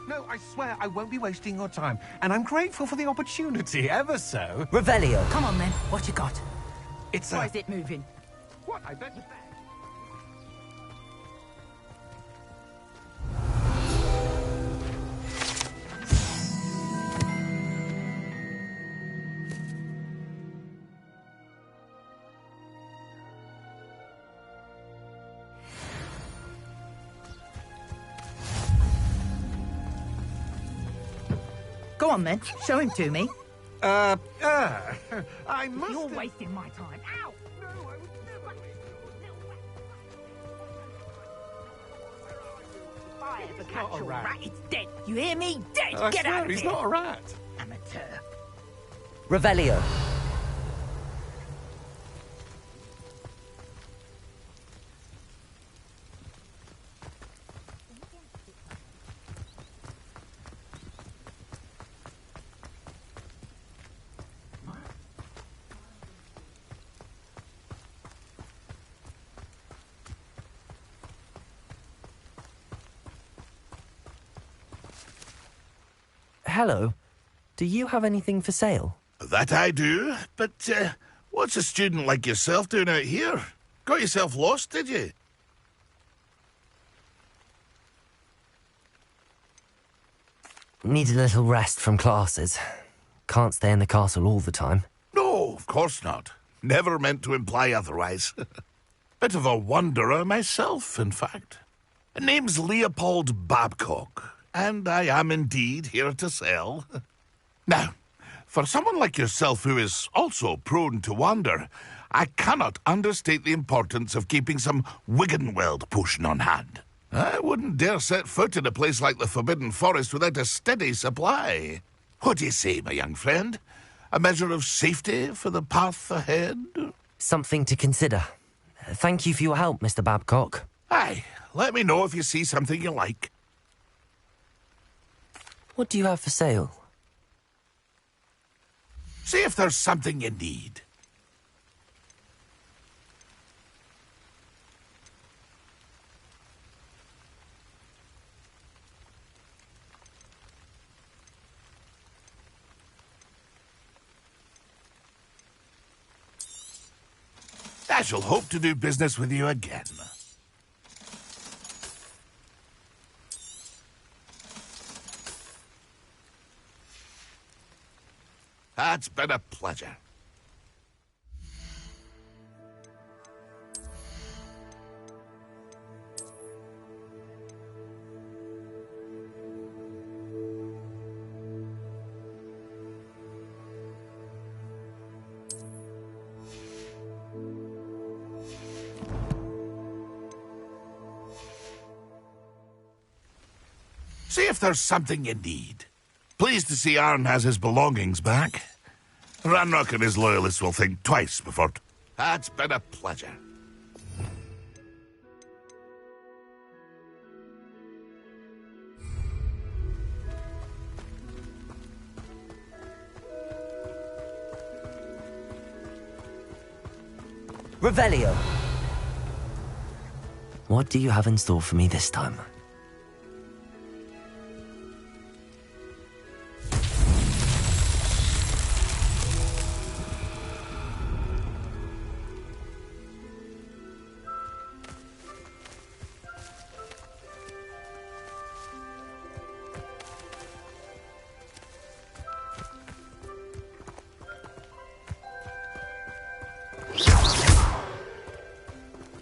[SPEAKER 12] No, I swear I won't be wasting your time, and I'm grateful for the opportunity, ever so.
[SPEAKER 7] Revelio.
[SPEAKER 2] Come on, then. What you got?
[SPEAKER 12] It's
[SPEAKER 2] Why is it moving?
[SPEAKER 12] What? I bet.
[SPEAKER 2] Go on, then. Show him to me.
[SPEAKER 12] I must.
[SPEAKER 2] You're wasting my time. Ow!
[SPEAKER 12] No, I would never.
[SPEAKER 2] If I ever
[SPEAKER 12] He's
[SPEAKER 2] catch
[SPEAKER 12] not a
[SPEAKER 2] a
[SPEAKER 12] rat.
[SPEAKER 2] rat, it's dead. You hear me? Dead.
[SPEAKER 12] I
[SPEAKER 2] Get
[SPEAKER 12] swear,
[SPEAKER 2] out of
[SPEAKER 12] he's
[SPEAKER 2] here.
[SPEAKER 12] not a rat.
[SPEAKER 2] Amateur.
[SPEAKER 7] Revelio. Hello. Do you have anything for sale?
[SPEAKER 11] That I do, but what's a student like yourself doing out here? Got yourself lost, did you?
[SPEAKER 7] Need a little rest from classes. Can't stay in the castle all the time.
[SPEAKER 11] No, of course not. Never meant to imply otherwise. Bit of a wanderer myself, in fact. Name's Leopold Babcock, and I am indeed here to sell. Now, for someone like yourself who is also prone to wander, I cannot understate the importance of keeping some Wiggenweld potion on hand. I wouldn't dare set foot in a place like the Forbidden Forest without a steady supply. What do you say, my young friend? A measure of safety for the path ahead?
[SPEAKER 7] Something to consider. Thank you for your help, Mr. Babcock.
[SPEAKER 11] Aye, let me know if you see something you like.
[SPEAKER 7] What do you have for sale?
[SPEAKER 11] See if there's something you need. shall hope to do business with you again. It's been a pleasure. See if there's something you need. Pleased to see Arn has his belongings back. Ranrock and his loyalists will think twice before... It's been a pleasure.
[SPEAKER 7] Revelio. What do you have in store for me this time?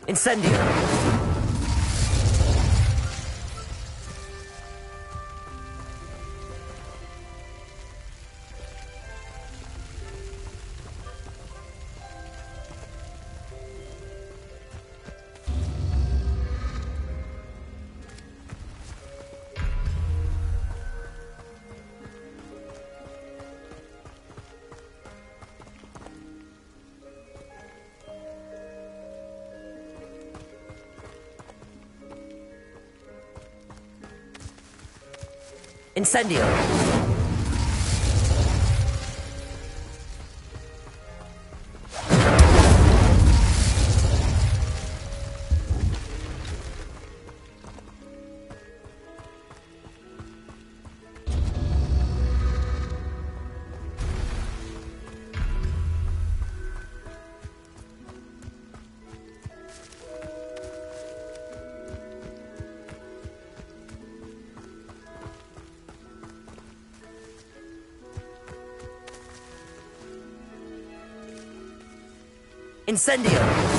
[SPEAKER 7] Incendio! Incendio! Incendio!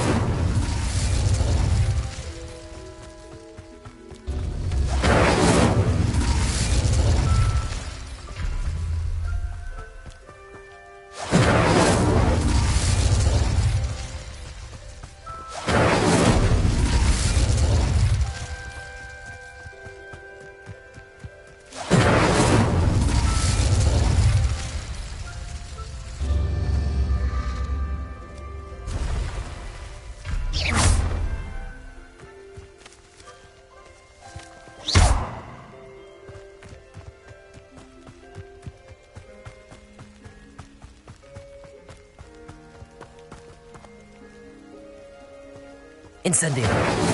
[SPEAKER 7] Incendio!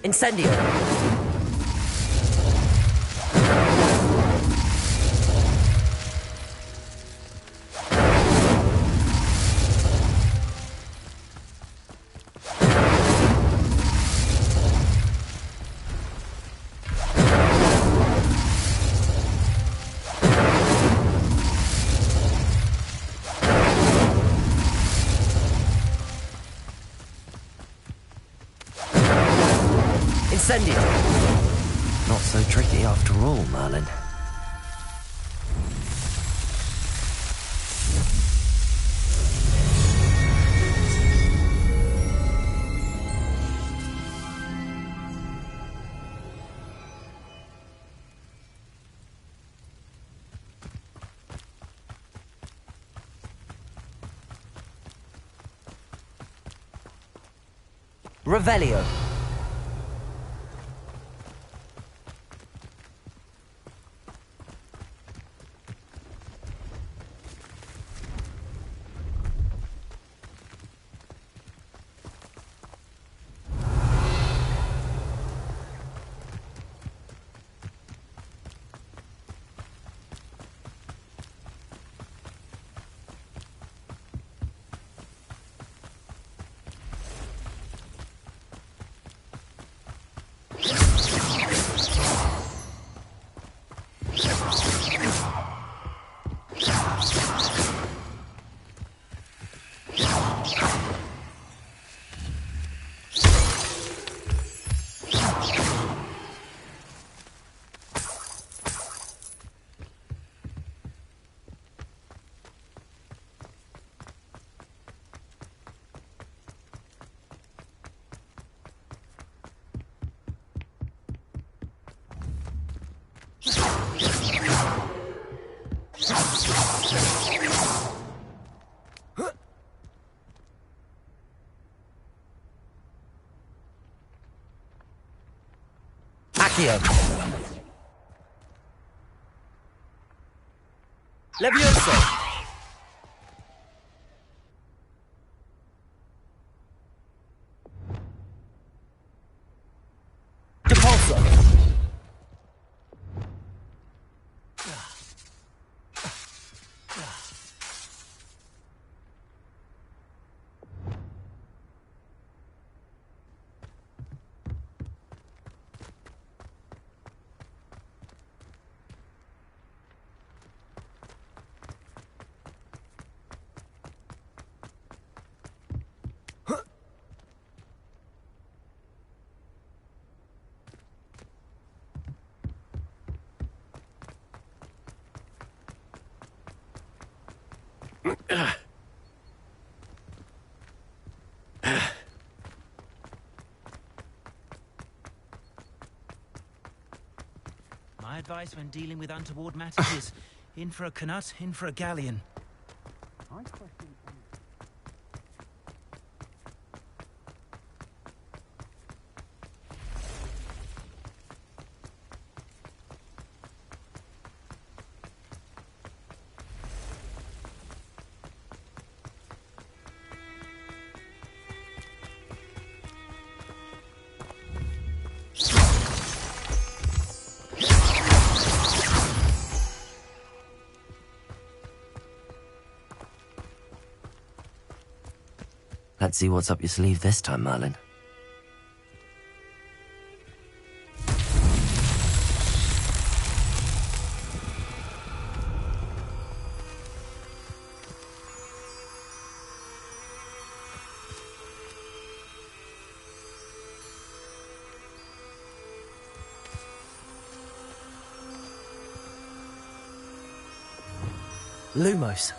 [SPEAKER 7] Incendio! Incendio! Not so tricky after all, Merlin.
[SPEAKER 3] Revelio. Accio. Levioso. Depulso.
[SPEAKER 9] My advice when dealing with untoward matters is in for a canut, in for a galleon.
[SPEAKER 7] Let's see what's up your sleeve this time, Merlin.
[SPEAKER 3] Lumos.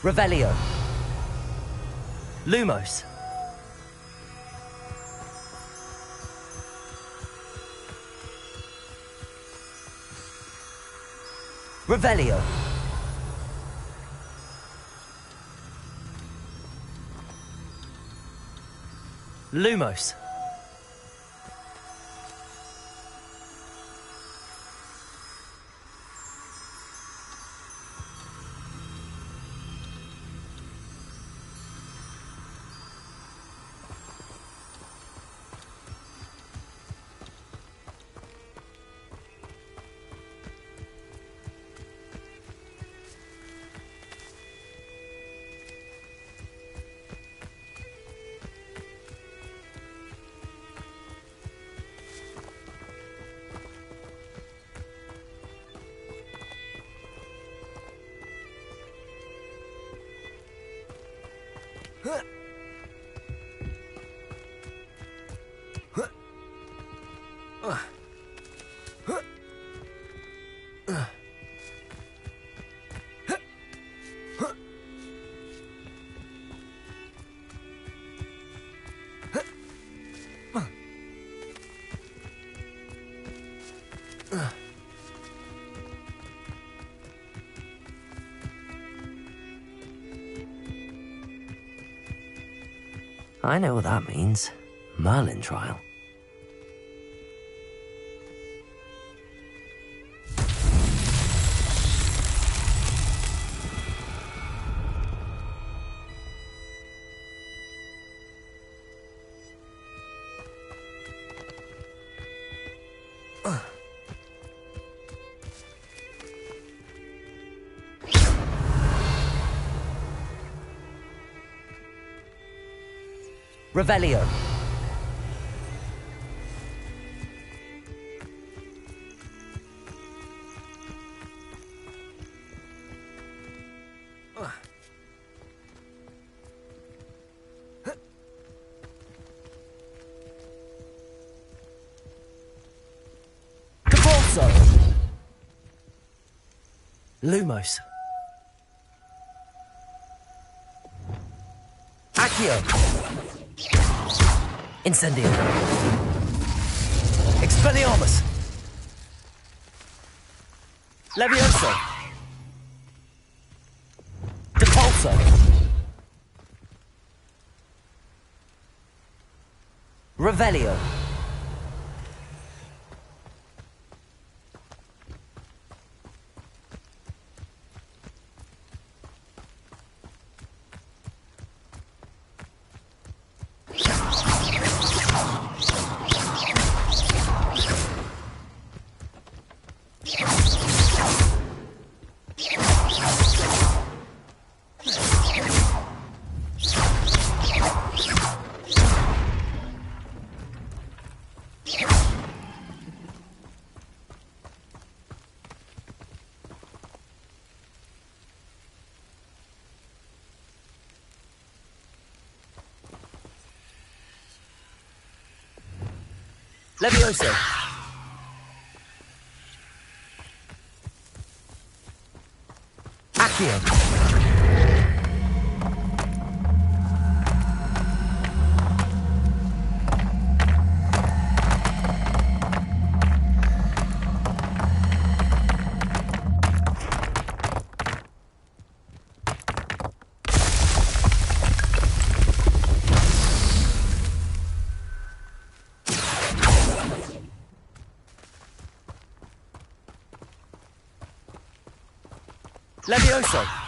[SPEAKER 3] Revelio. Lumos. Revelio. Lumos.
[SPEAKER 7] I know what that means. Merlin trial. Revelio. Caporso. Lumos. Accio. Incendio. Expelliarmus. Levioso. Depulso. Revelio. Levioso. Accio. Levioso.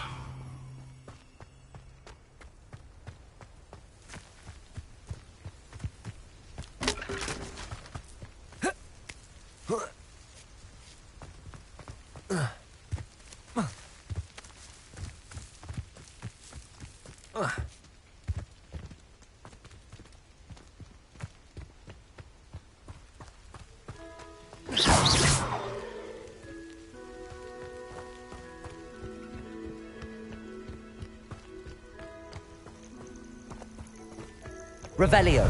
[SPEAKER 7] Revelio.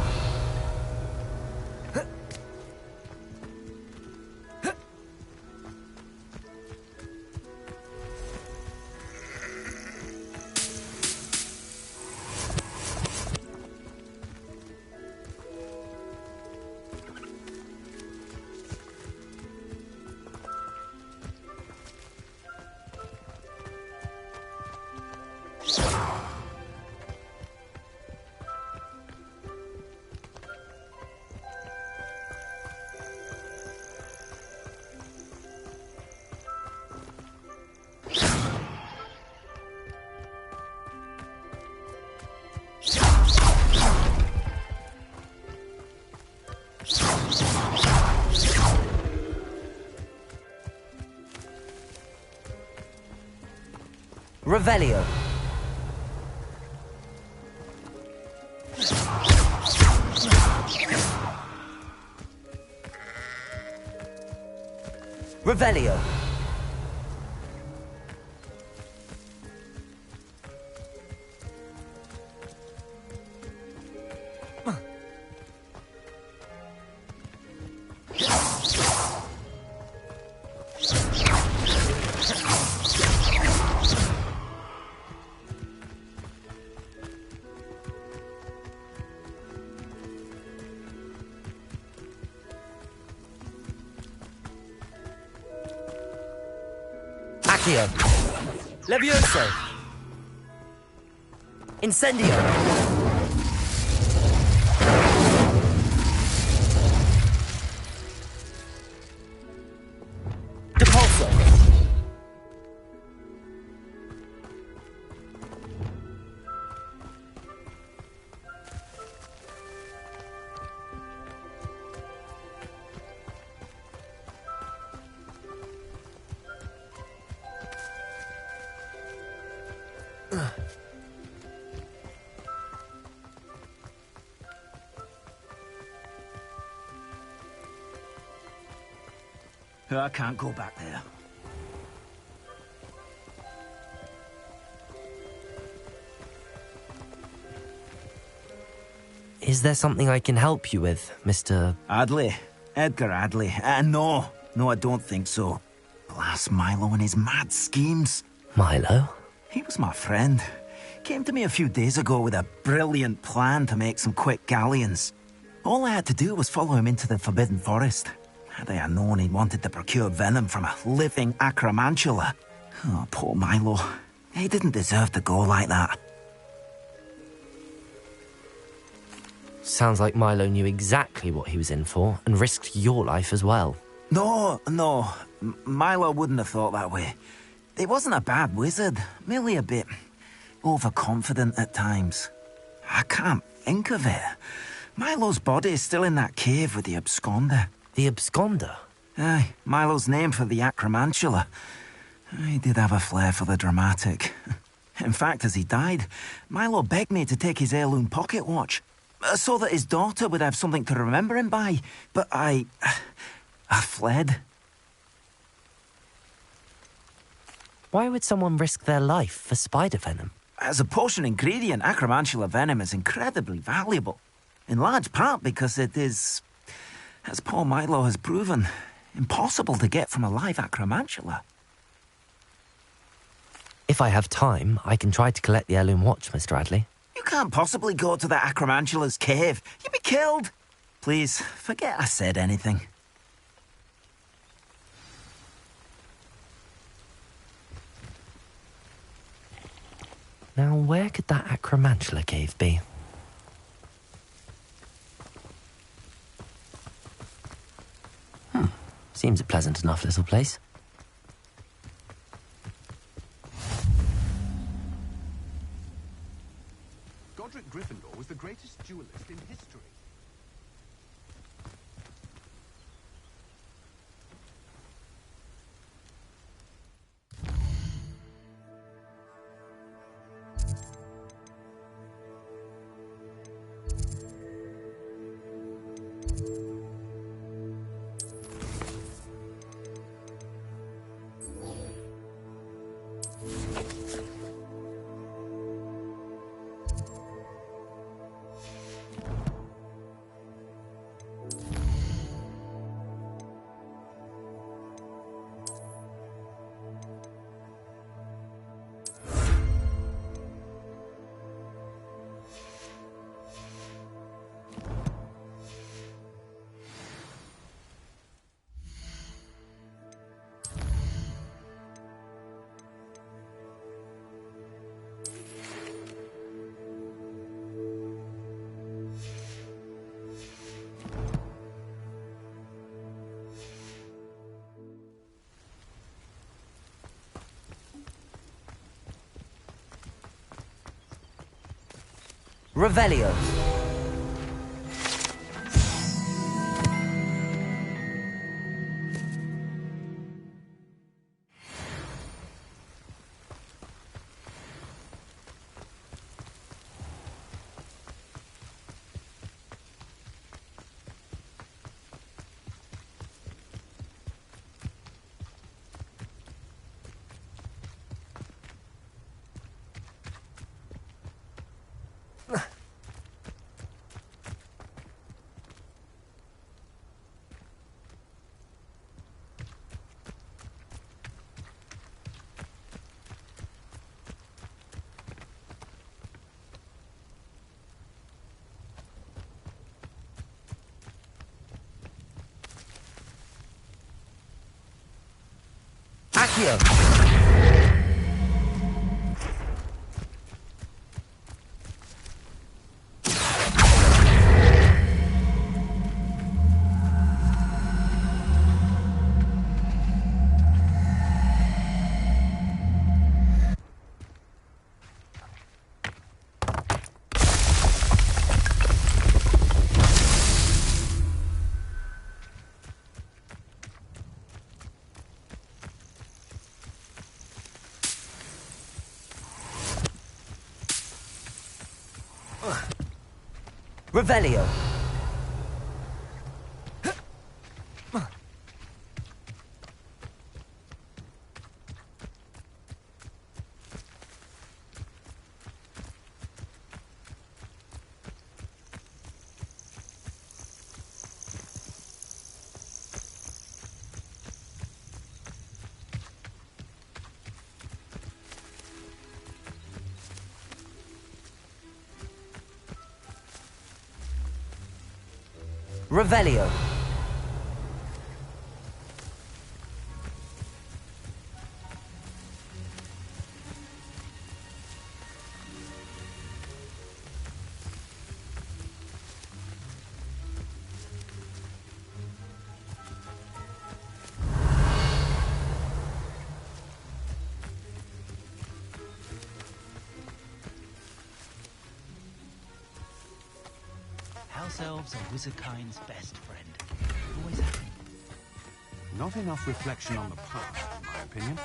[SPEAKER 7] Revelio. Revelio. Accio. Levioso. Incendio.
[SPEAKER 9] I can't go back there.
[SPEAKER 7] Is there something I can help you with, Mr.
[SPEAKER 9] Adley? Edgar Adley? No, I don't think so. Blast Milo and his mad schemes.
[SPEAKER 7] Milo?
[SPEAKER 9] He was my friend. Came to me a few days ago with a brilliant plan to make some quick galleons. All I had to do was follow him into the Forbidden Forest. Had I known he wanted to procure venom from a living acromantula. Oh, poor Milo. He didn't deserve to go like that.
[SPEAKER 7] Sounds like Milo knew exactly what he was in for and risked your life as well.
[SPEAKER 9] No. Milo wouldn't have thought that way. He wasn't a bad wizard, merely a bit overconfident at times. I can't think of it. Milo's body is still in that cave with the absconder.
[SPEAKER 7] The absconder?
[SPEAKER 9] Aye, Milo's name for the acromantula. He did have a flair for the dramatic. In fact, as he died, Milo begged me to take his heirloom pocket watch, so that his daughter would have something to remember him by. But I fled.
[SPEAKER 7] Why would someone risk their life for spider venom?
[SPEAKER 9] As a potion ingredient, acromantula venom is incredibly valuable. In large part because it is, as poor Milo has proven, impossible to get from a live acromantula.
[SPEAKER 7] If I have time, I can try to collect the heirloom watch, Mr. Adley.
[SPEAKER 9] You can't possibly go to the acromantula's cave. You'd be killed. Please, forget I said anything.
[SPEAKER 7] Now, where could that acromantula cave be? Seems a pleasant enough little place.
[SPEAKER 12] Godric Gryffindor was the greatest duelist in history.
[SPEAKER 7] Revelio. Accio.
[SPEAKER 1] Revelio. Revelio.
[SPEAKER 13] House elves are wizardkind's best friend. Always have been.
[SPEAKER 12] Not enough reflection on the past, in my opinion.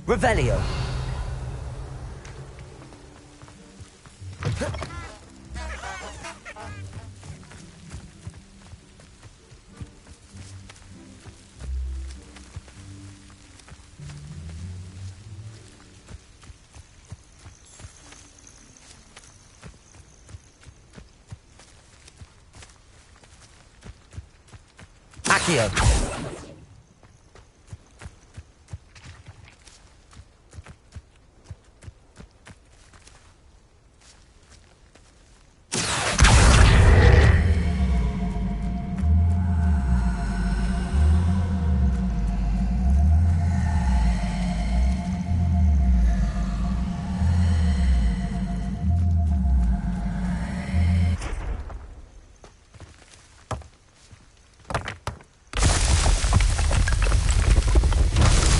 [SPEAKER 1] Revelio. Accio.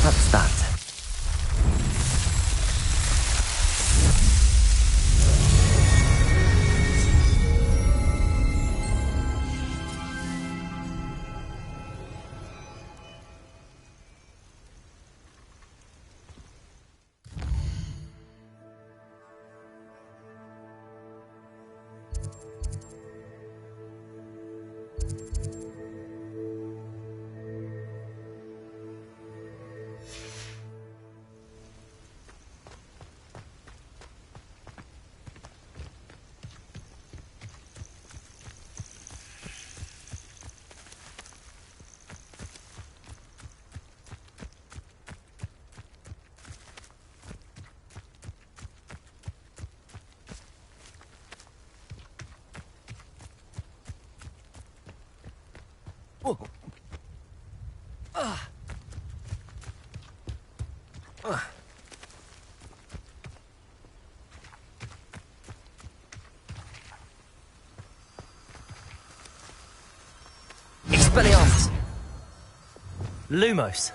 [SPEAKER 1] What's that? Expelliarmus. Lumos.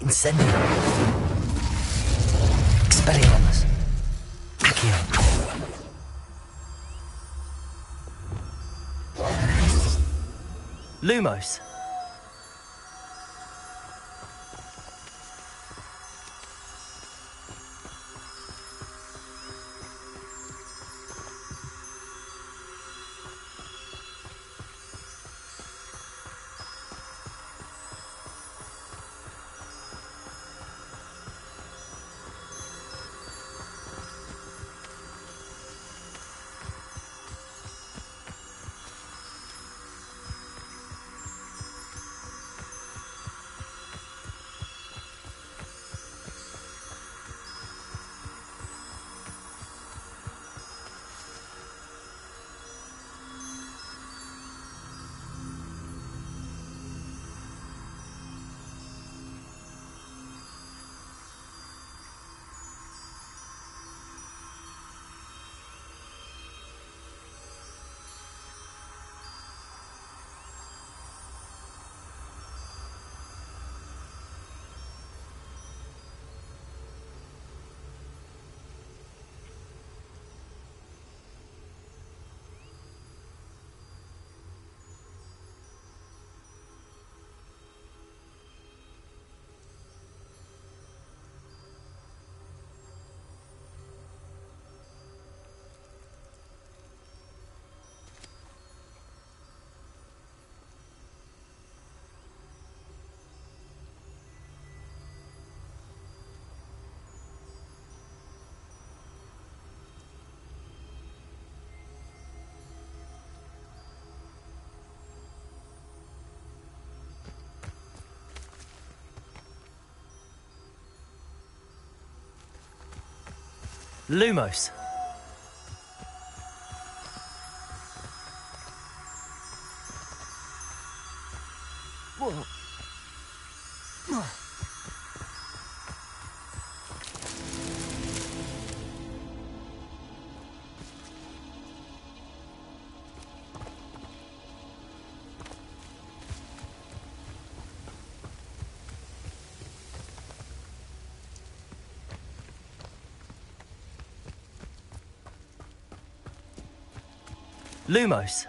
[SPEAKER 1] Incendio. Expelliarmus. Accio. Lumos. Lumos. Lumos.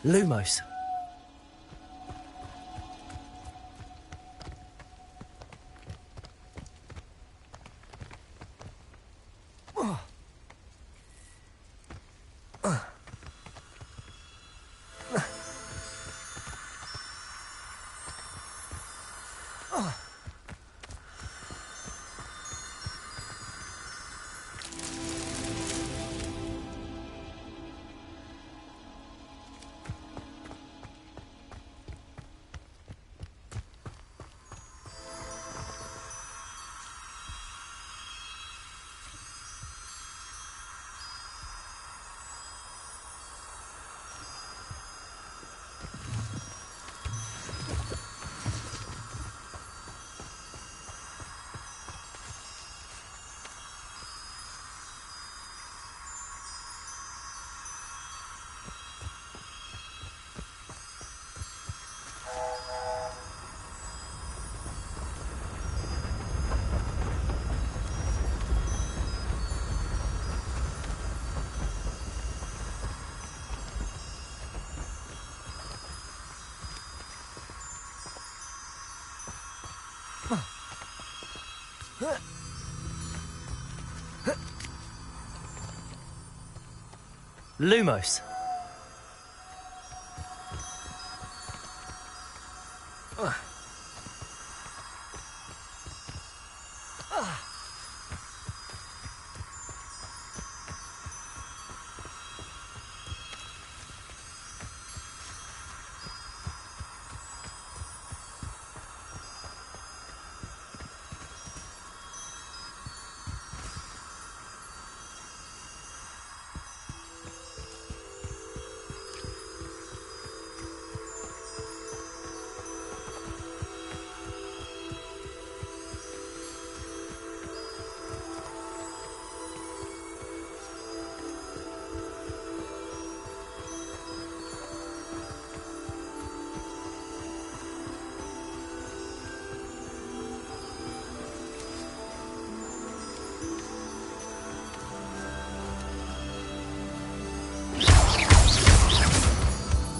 [SPEAKER 1] Lumos. Lumos.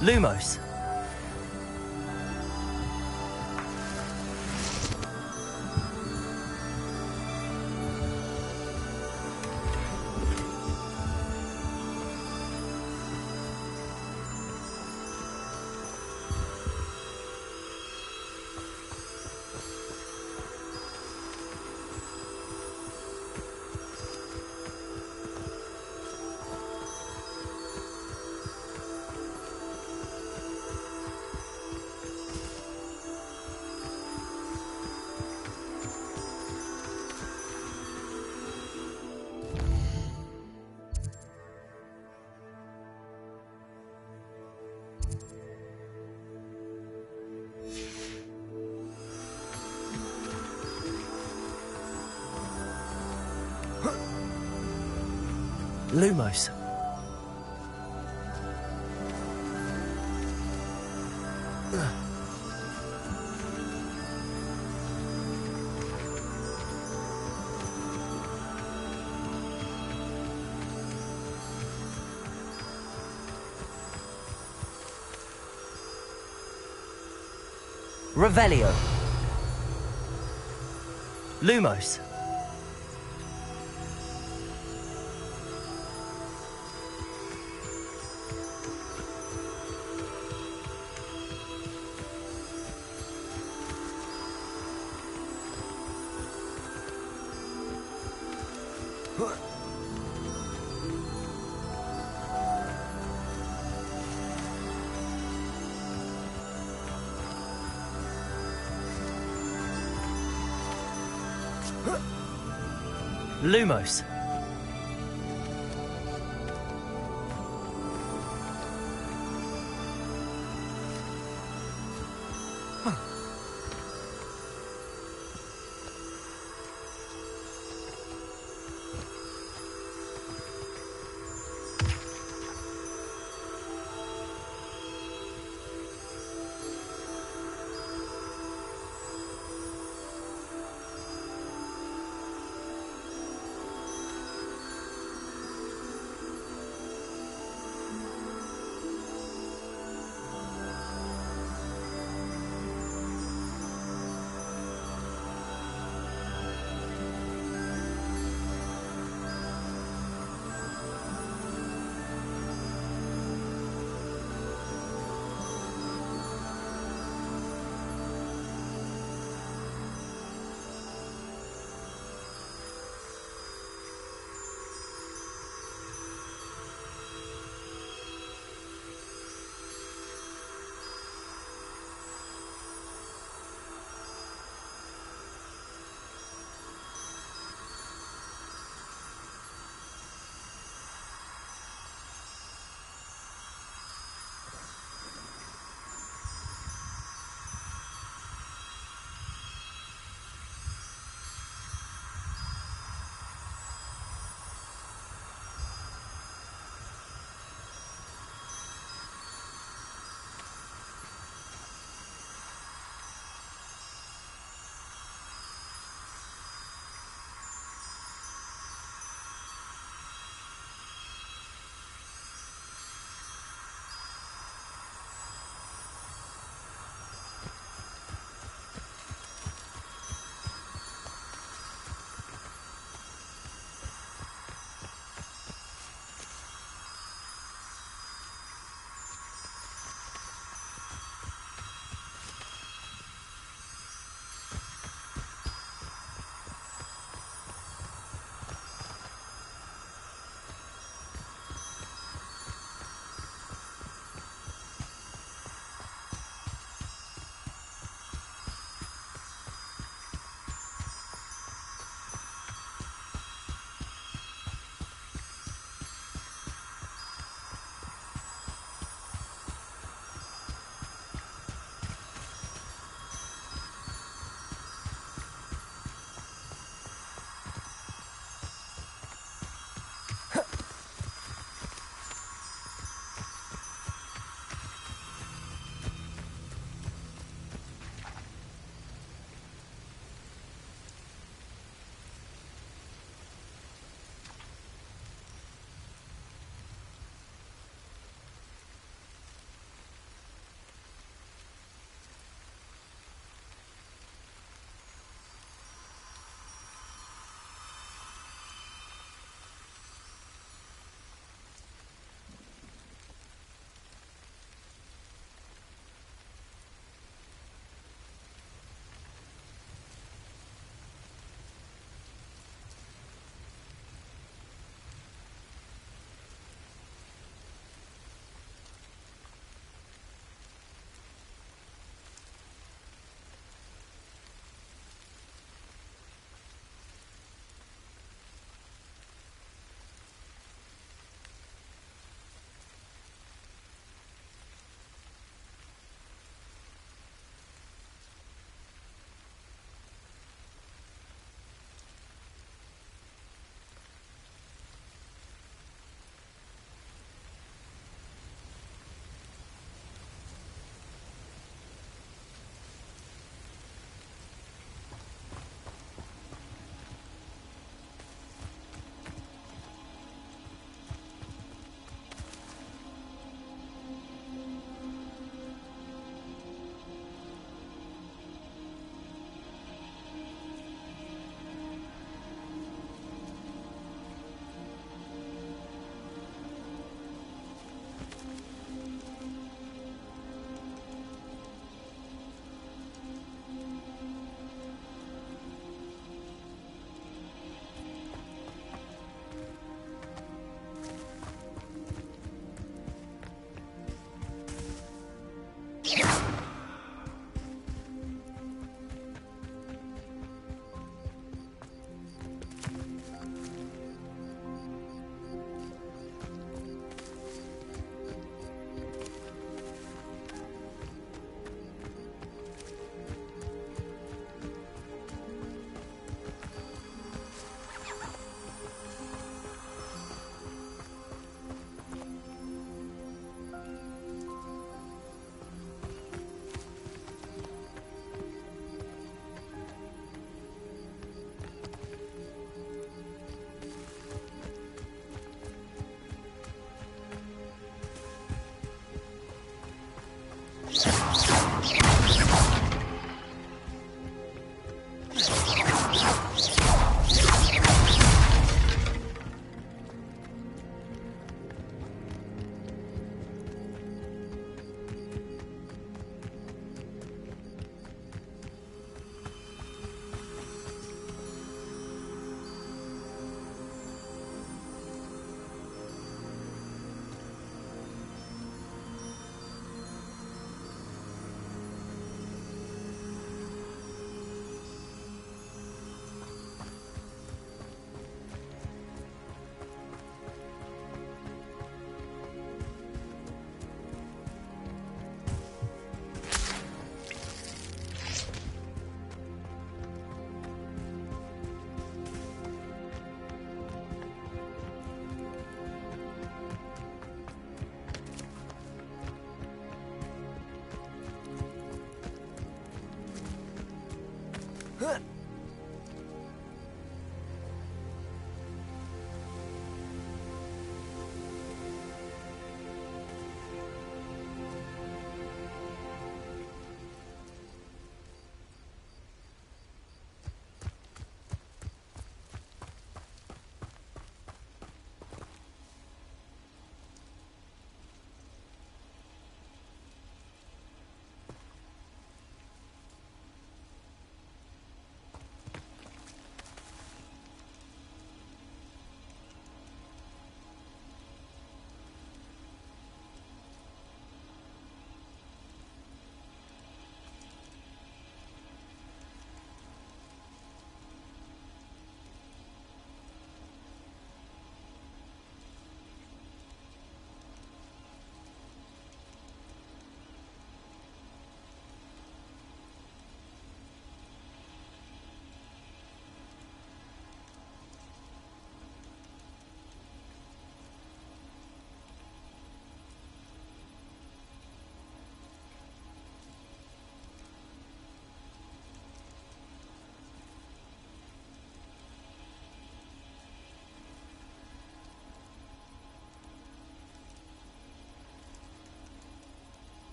[SPEAKER 1] Lumos. Lumos. Revelio. Lumos. Lumos.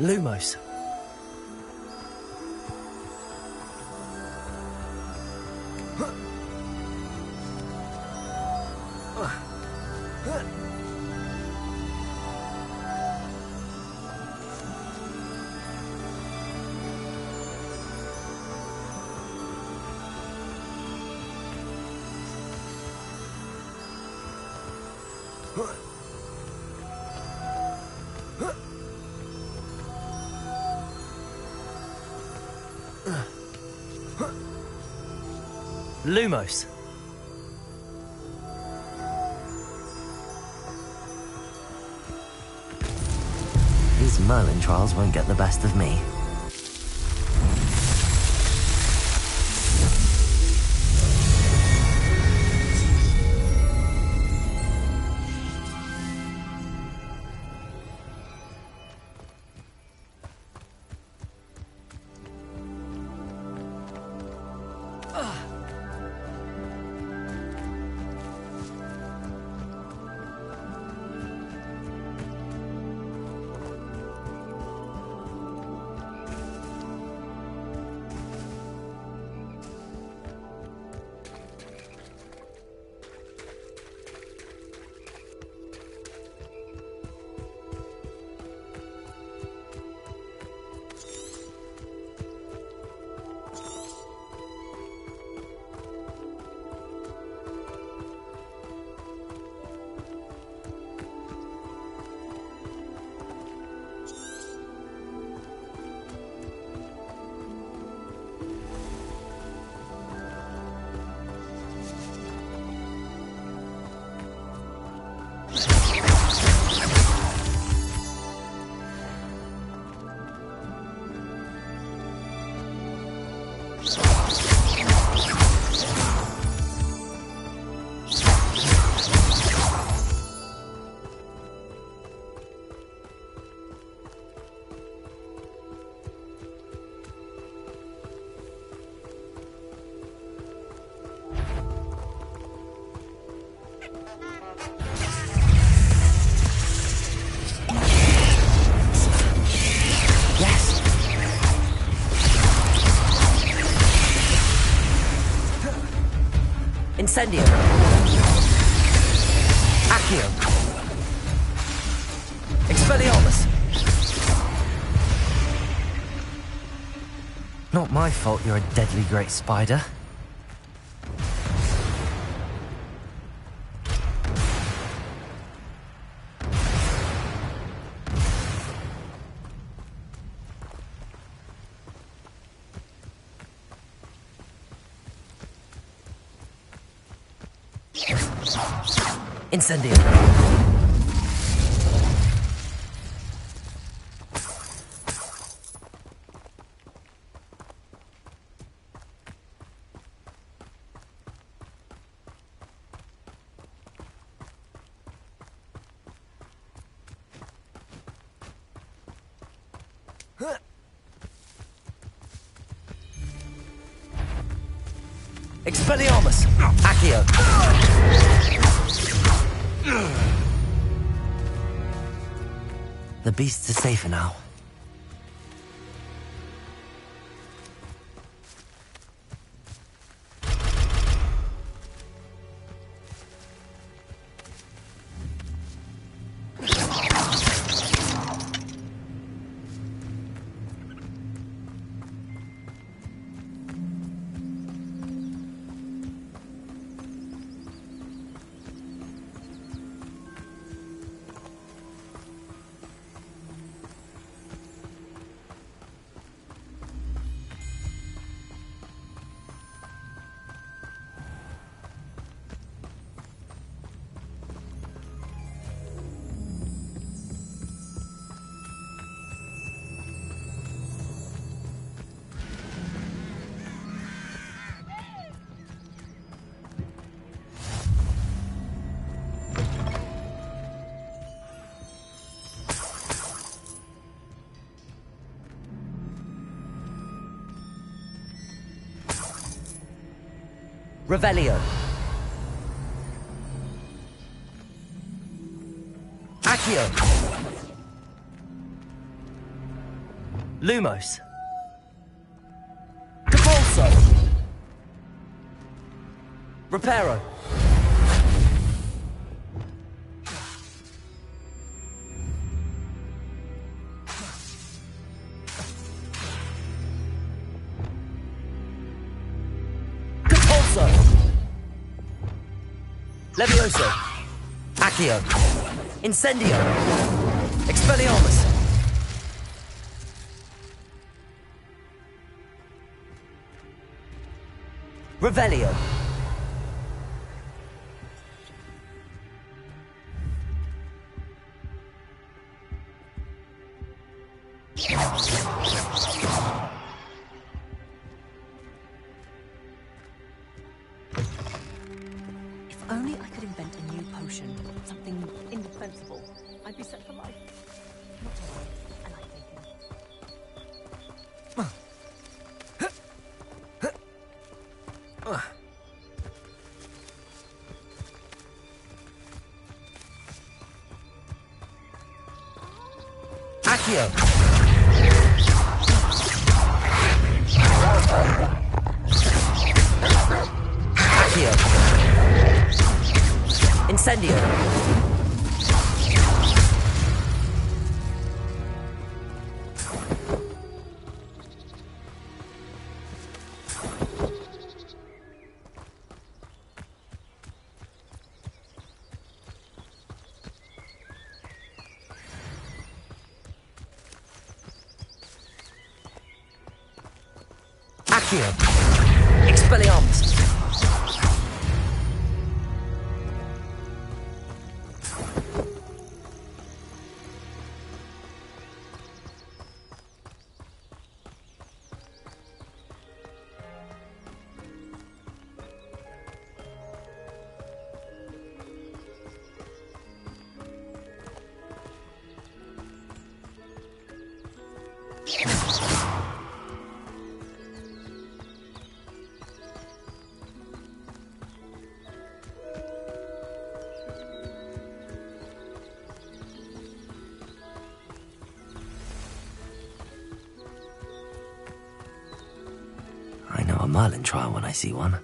[SPEAKER 1] Lumos. Lumos.
[SPEAKER 7] These Merlin trials won't get the best of me.
[SPEAKER 1] Incendio. Accio. Expelliarmus.
[SPEAKER 7] Not my fault you're a deadly great spider.
[SPEAKER 1] Incendio. Expelliarmus. Accio.
[SPEAKER 7] The beasts are safer now.
[SPEAKER 1] Revelio. Accio. Lumos. Capulso. Reparo. Capulso. Levioso. Accio. Incendio. Expelliarmus. Revelio.
[SPEAKER 8] If only I could invent a new potion, something indefensible, I'd be set for life. Not to worry, I like thinking.
[SPEAKER 1] Accio. Accio. Incendio. Accio. Expelliarmus.
[SPEAKER 7] I know a Merlin trial when I see one.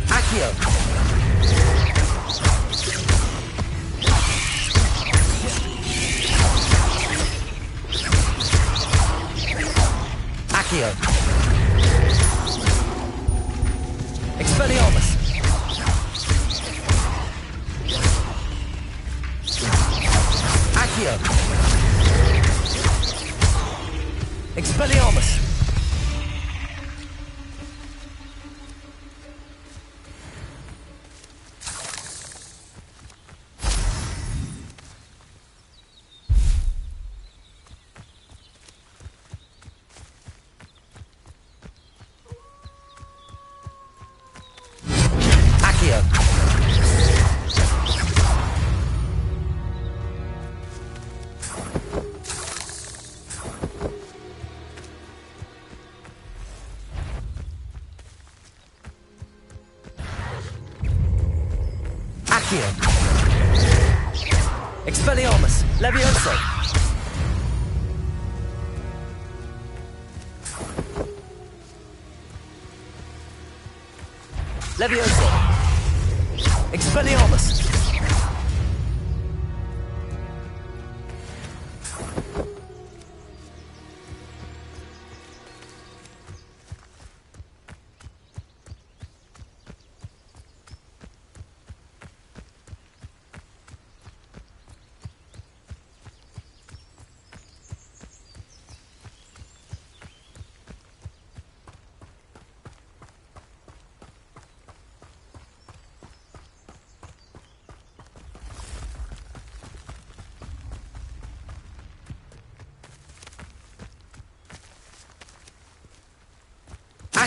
[SPEAKER 1] Accio. Accio. Expelliarmus. Accio. Expelliarmus. Accio. Accio. Expelliarmus. Levioso. Levioso. Expelliarmus.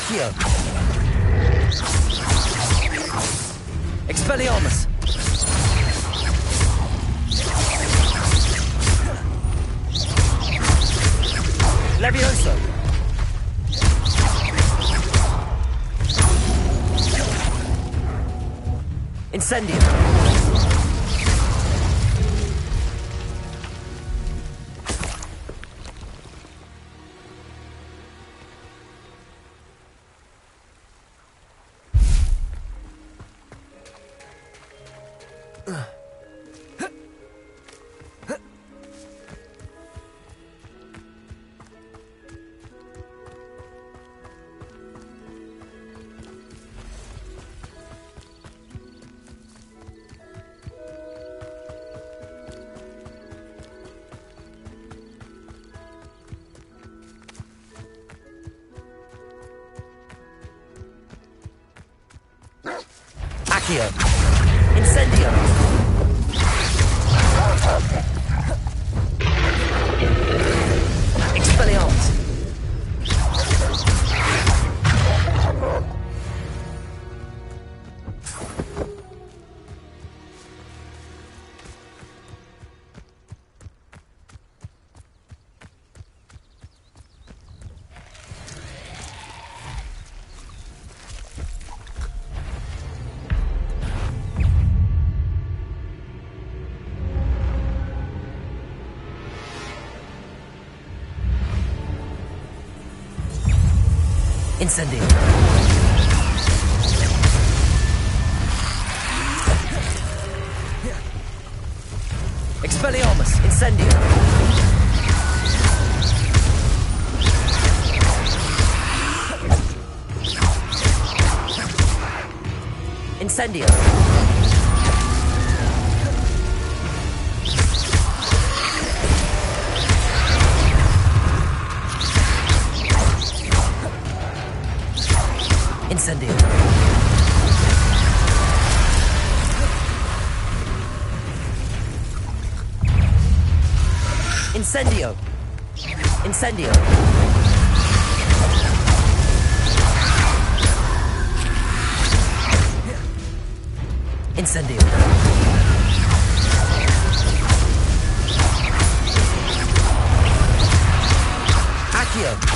[SPEAKER 1] Accio! Expelliarmus! Levioso! Incendio! Accio! Incendio! Expelliarmus! Incendio! Expelliarmus! Incendio! Incendio! Incendio! Incendio! Incendio! Incendio! Accio!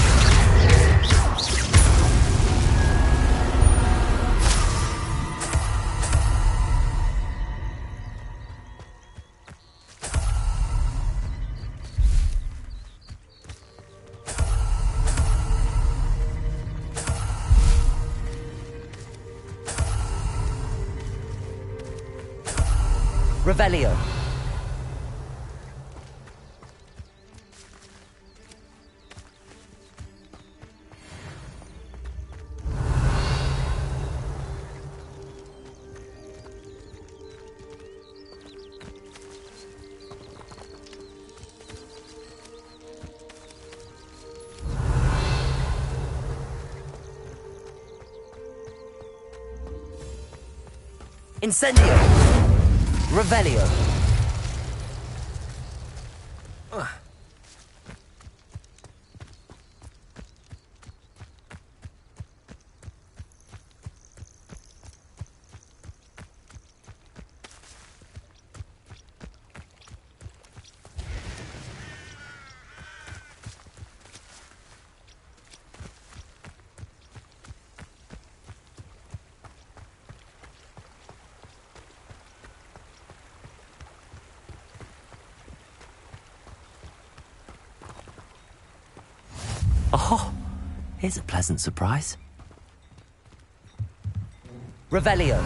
[SPEAKER 1] Revelio. Incendio. Revelio. Oh, here's a pleasant surprise. Revelio.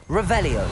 [SPEAKER 7] Revelio.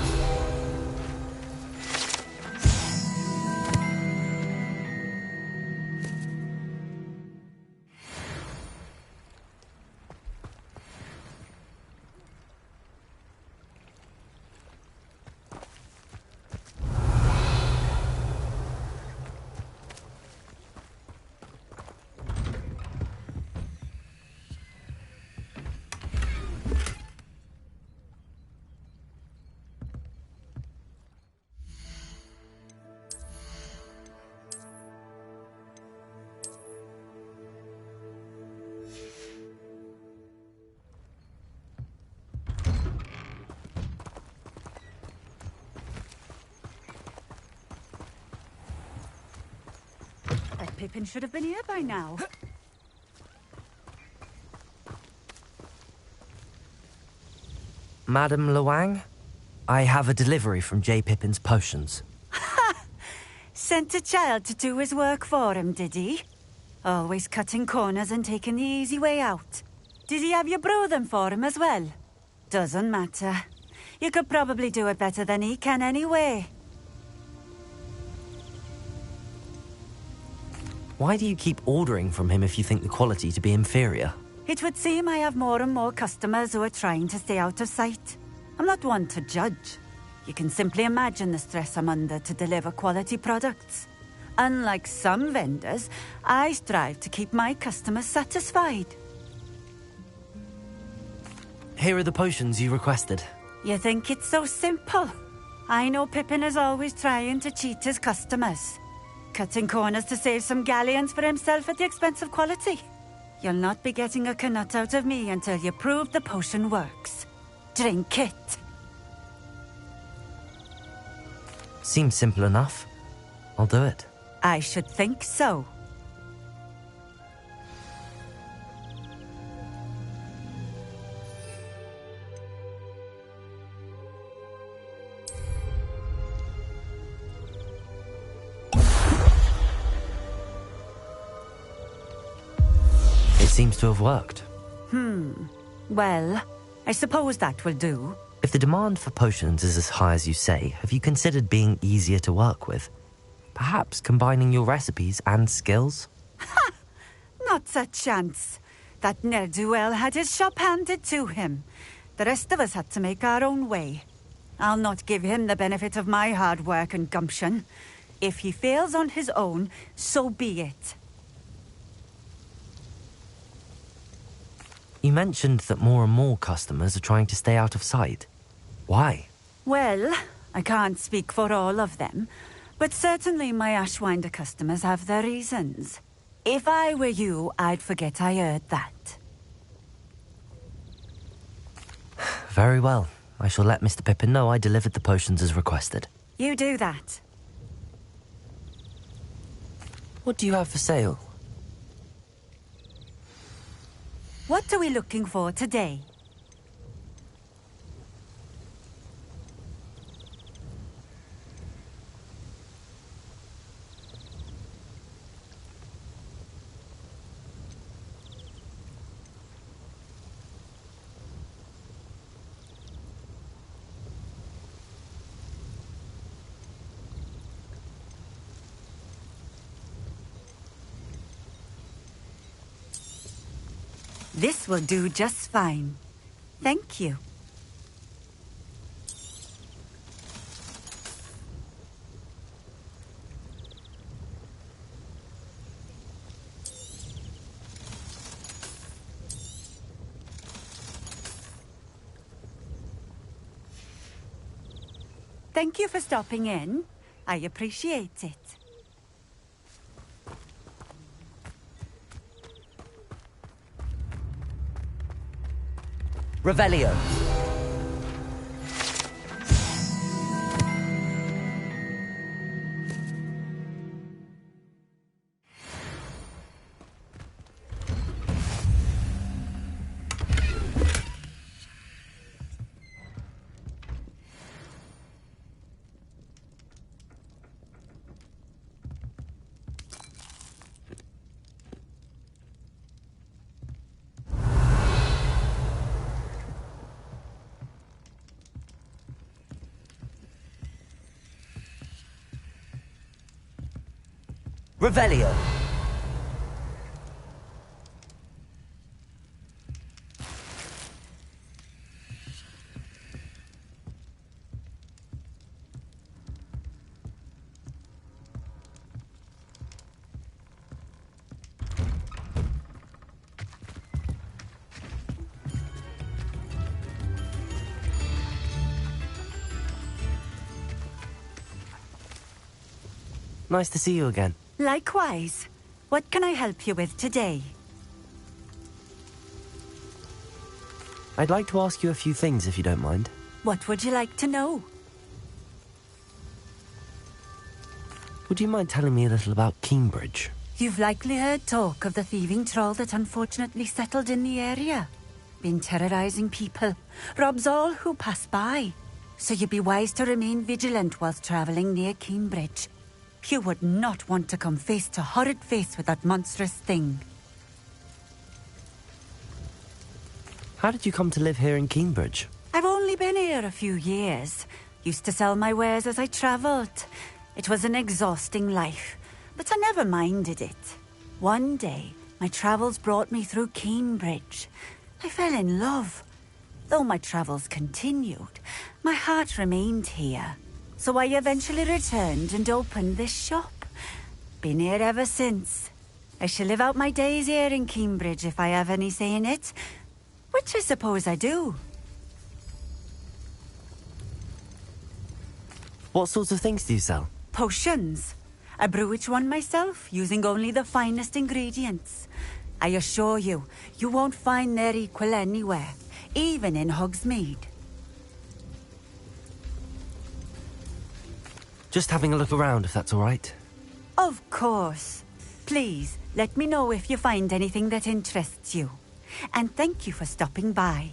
[SPEAKER 8] That Pippin should have been here by now.
[SPEAKER 7] Madam Luang, I have a delivery from J. Pippin's potions.
[SPEAKER 8] Sent a child to do his work for him, did he? Always cutting corners and taking the easy way out. Did he have you brew them for him as well? Doesn't matter. You could probably do it better than he can anyway.
[SPEAKER 7] Why do you keep ordering from him if you think the quality to be inferior?
[SPEAKER 8] It would seem I have more and more customers who are trying to stay out of sight. I'm not one to judge. You can simply imagine the stress I'm under to deliver quality products. Unlike some vendors, I strive to keep my customers satisfied.
[SPEAKER 7] Here are the potions you requested.
[SPEAKER 8] You think it's so simple? I know Pippin is always trying to cheat his customers. Cutting corners to save some galleons for himself at the expense of quality. You'll not be getting a canut out of me until you prove the potion works. Drink it.
[SPEAKER 7] Seems simple enough. I'll do it.
[SPEAKER 8] I should think so.
[SPEAKER 7] It seems to have worked.
[SPEAKER 8] Well, I suppose that will do.
[SPEAKER 7] If the demand for potions is as high as you say, have you considered being easier to work with? Perhaps combining your recipes and skills?
[SPEAKER 8] Not a chance. That ne'er-do-well had his shop handed to him. The rest of us had to make our own way. I'll not give him the benefit of my hard work and gumption. If he fails on his own, so be it.
[SPEAKER 7] You mentioned that more and more customers are trying to stay out of sight. Why?
[SPEAKER 8] Well, I can't speak for all of them, but certainly my Ashwinder customers have their reasons. If I were you, I'd forget I heard that.
[SPEAKER 7] Very well. I shall let Mr. Pippin know I delivered the potions as requested.
[SPEAKER 8] You do that.
[SPEAKER 7] What do you have for sale?
[SPEAKER 8] What are we looking for today? This will do just fine. Thank you. Thank you for stopping in. I appreciate it.
[SPEAKER 7] Revelio.
[SPEAKER 1] Revelio.
[SPEAKER 7] Nice to see you again.
[SPEAKER 8] Likewise. What can I help you with today?
[SPEAKER 7] I'd like to ask you a few things, if you don't mind.
[SPEAKER 8] What would you like to know?
[SPEAKER 7] Would you mind telling me a little about Cambridge?
[SPEAKER 8] You've likely heard talk of the thieving troll that unfortunately settled in the area. Been terrorizing people. Robs all who pass by. So you'd be wise to remain vigilant whilst traveling near Cambridge. You would not want to come face to horrid face with that monstrous thing.
[SPEAKER 7] How did you come to live here in Cambridge?
[SPEAKER 8] I've only been here a few years. Used to sell my wares as I travelled. It was an exhausting life, but I never minded it. One day, my travels brought me through Cambridge. I fell in love. Though my travels continued, my heart remained here. So I eventually returned and opened this shop. Been here ever since. I shall live out my days here in Cambridge if I have any say in it. Which I suppose I do.
[SPEAKER 7] What sorts of things do you sell?
[SPEAKER 8] Potions. I brew each one myself, using only the finest ingredients. I assure you, you won't find their equal anywhere, even in Hogsmeade.
[SPEAKER 7] Just having a look around, if that's all right.
[SPEAKER 8] Of course. Please, let me know if you find anything that interests you. And thank you for stopping by.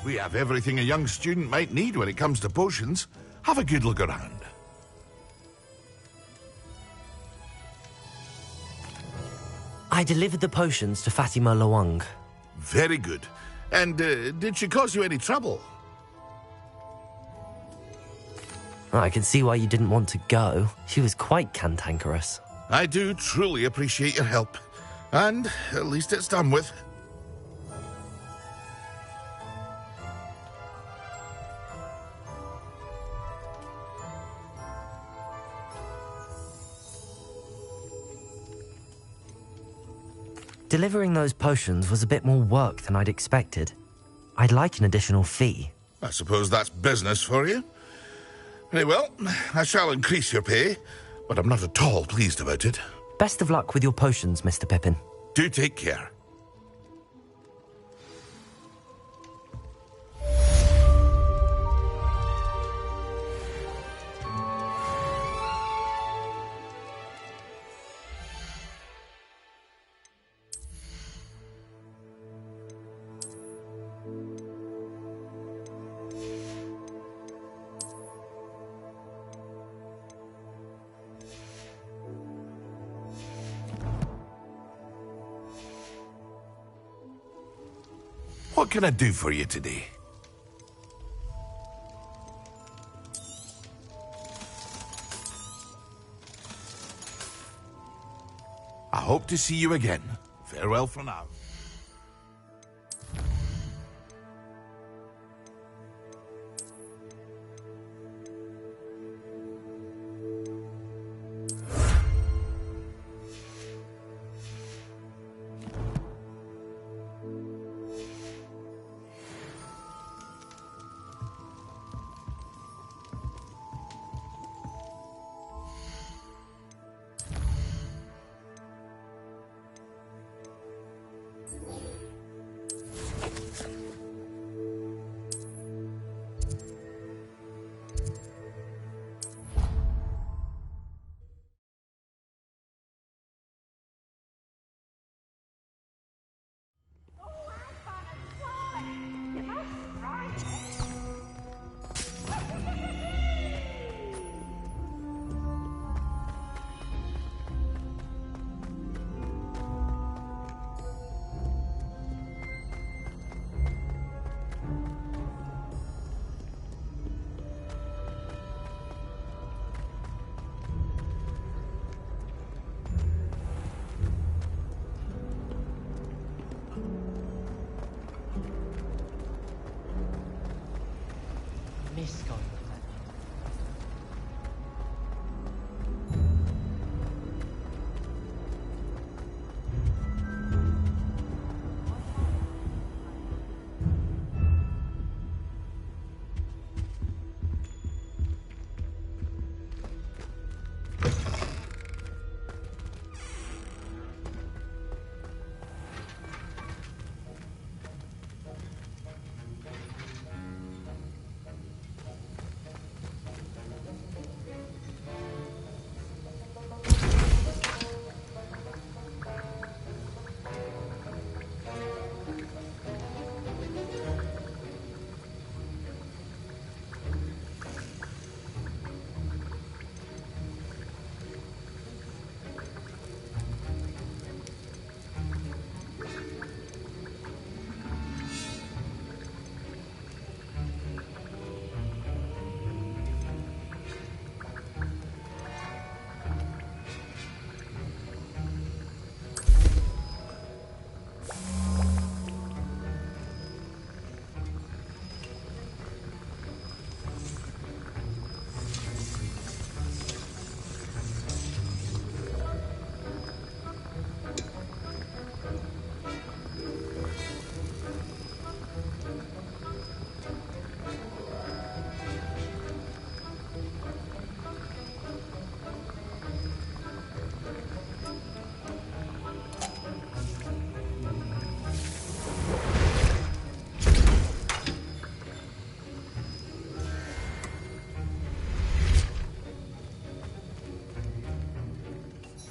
[SPEAKER 11] We have everything a young student might need when it comes to potions. Have a good look around.
[SPEAKER 7] I delivered the potions to Fatima Lawang.
[SPEAKER 11] Very good. And did she cause you any trouble?
[SPEAKER 7] I can see why you didn't want to go. She was quite cantankerous.
[SPEAKER 11] I do truly appreciate your help. And at least it's done with.
[SPEAKER 7] Delivering those potions was a bit more work than I'd expected. I'd like an additional fee.
[SPEAKER 11] I suppose that's business for you. Very well, I shall increase your pay, but I'm not at all pleased about it.
[SPEAKER 7] Best of luck with your potions, Mr. Pippin.
[SPEAKER 11] Do take care. What can I do for you today? I hope to see you again. Farewell for now.
[SPEAKER 13] Miss God.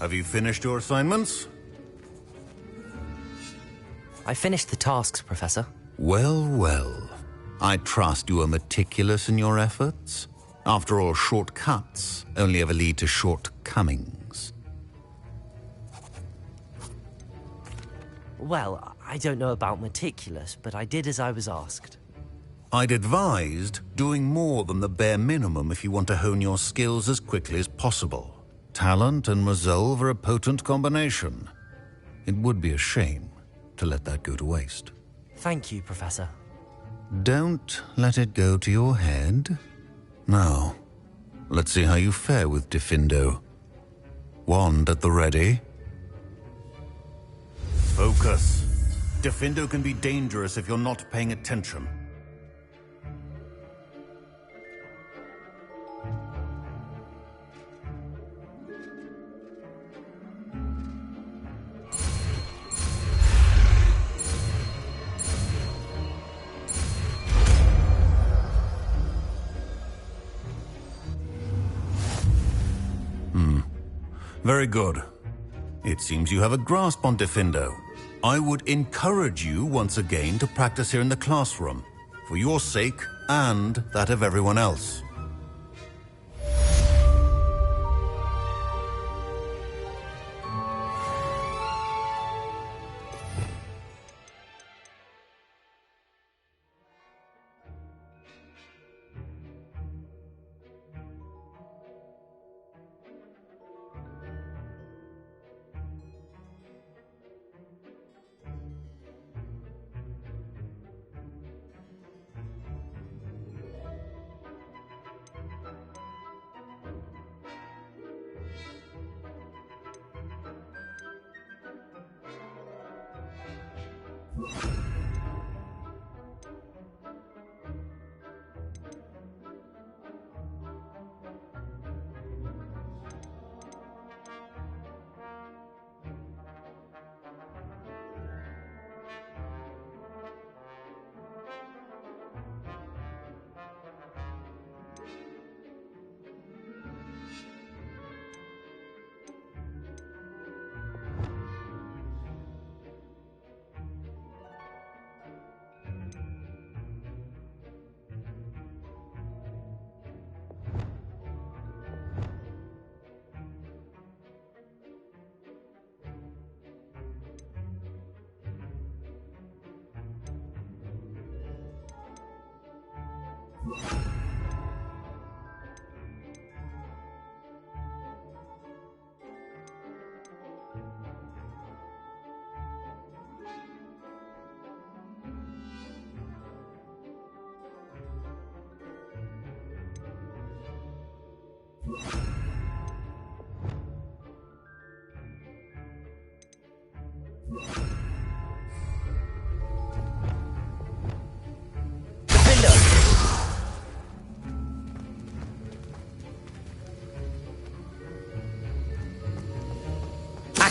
[SPEAKER 14] Have you finished your assignments?
[SPEAKER 7] I finished the tasks, Professor.
[SPEAKER 14] Well, well. I trust you are meticulous in your efforts. After all, shortcuts only ever lead to shortcomings.
[SPEAKER 7] Well, I don't know about meticulous, but I did as I was asked.
[SPEAKER 14] I'd advised doing more than the bare minimum if you want to hone your skills as quickly as possible. Talent and resolve are a potent combination. It would be a shame to let that go to waste.
[SPEAKER 7] Thank you, Professor.
[SPEAKER 14] Don't let it go to your head. Now, let's see how you fare with Diffindo. Wand at the ready. Focus. Diffindo can be dangerous if you're not paying attention. Very good. It seems you have a grasp on Diffindo. I would encourage you once again to practice here in the classroom, for your sake and that of everyone else.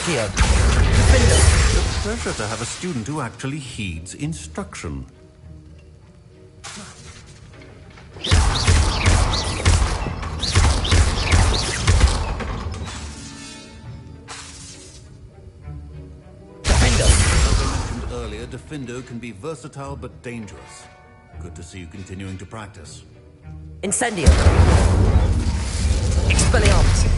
[SPEAKER 3] Accio.
[SPEAKER 14] It's a pleasure to have a student who actually heeds instruction. Earlier, Defendo can be versatile but dangerous. Good to see you continuing to practice.
[SPEAKER 3] Incendio. Expelliarmus.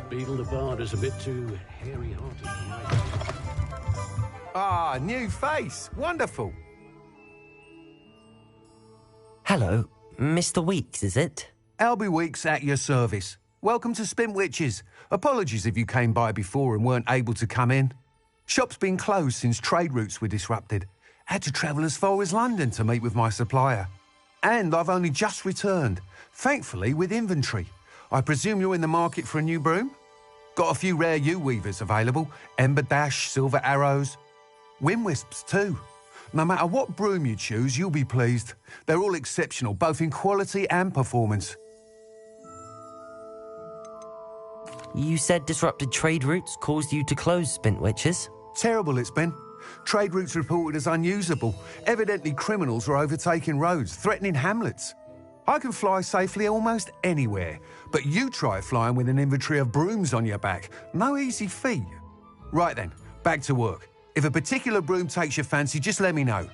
[SPEAKER 15] Beetle the Bard is a bit too hairy-hearted for my taste.
[SPEAKER 12] Ah, new face. Wonderful.
[SPEAKER 7] Hello, Mr. Weeks, is it?
[SPEAKER 12] Albie Weeks at your service. Welcome to Spintwitches. Apologies if you came by before and weren't able to come in. Shop's been closed since trade routes were disrupted. Had to travel as far as London to meet with my supplier. And I've only just returned, thankfully with inventory. I presume you're in the market for a new broom? Got a few rare U-weavers available. Ember Dash, Silver Arrows. Wind Wisps too. No matter what broom you choose, you'll be pleased. They're all exceptional, both in quality and performance.
[SPEAKER 7] You said disrupted trade routes caused you to close Spintwitches?
[SPEAKER 12] Terrible it's been. Trade routes reported as unusable. Evidently criminals were overtaking roads, threatening hamlets. I can fly safely almost anywhere, but you try flying with an inventory of brooms on your back. No easy feat. Right then, back to work. If a particular broom takes your fancy, just let me know.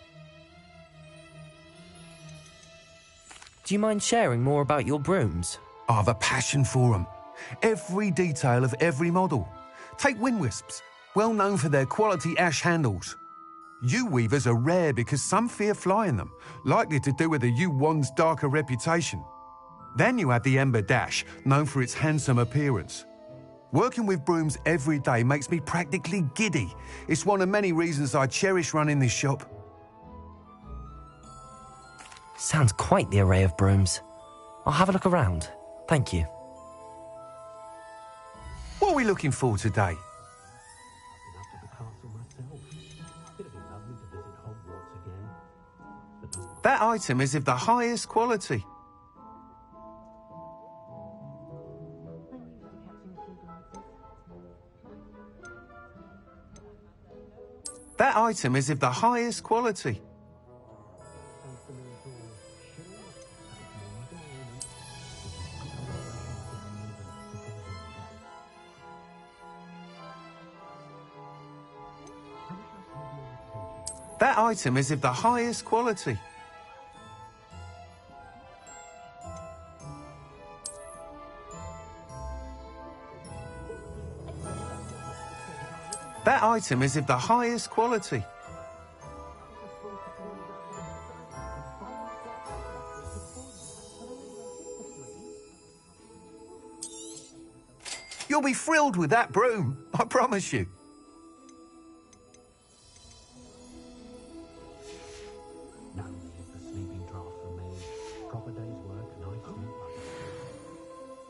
[SPEAKER 7] Do you mind sharing more about your brooms?
[SPEAKER 12] I have a passion for them. Every detail of every model. Take Wind Wisps, well known for their quality ash handles. U-weavers are rare because some fear flying them, likely to do with the U-wand's darker reputation. Then you have the Ember Dash, known for its handsome appearance. Working with brooms every day makes me practically giddy. It's one of many reasons I cherish running this shop.
[SPEAKER 7] Sounds quite the array of brooms. I'll have a look around. Thank you.
[SPEAKER 12] What are we looking for today? That item is of the highest quality. That item is of the highest quality. That item is of the highest quality. That item is of the highest quality. You'll be thrilled with that broom, I promise you.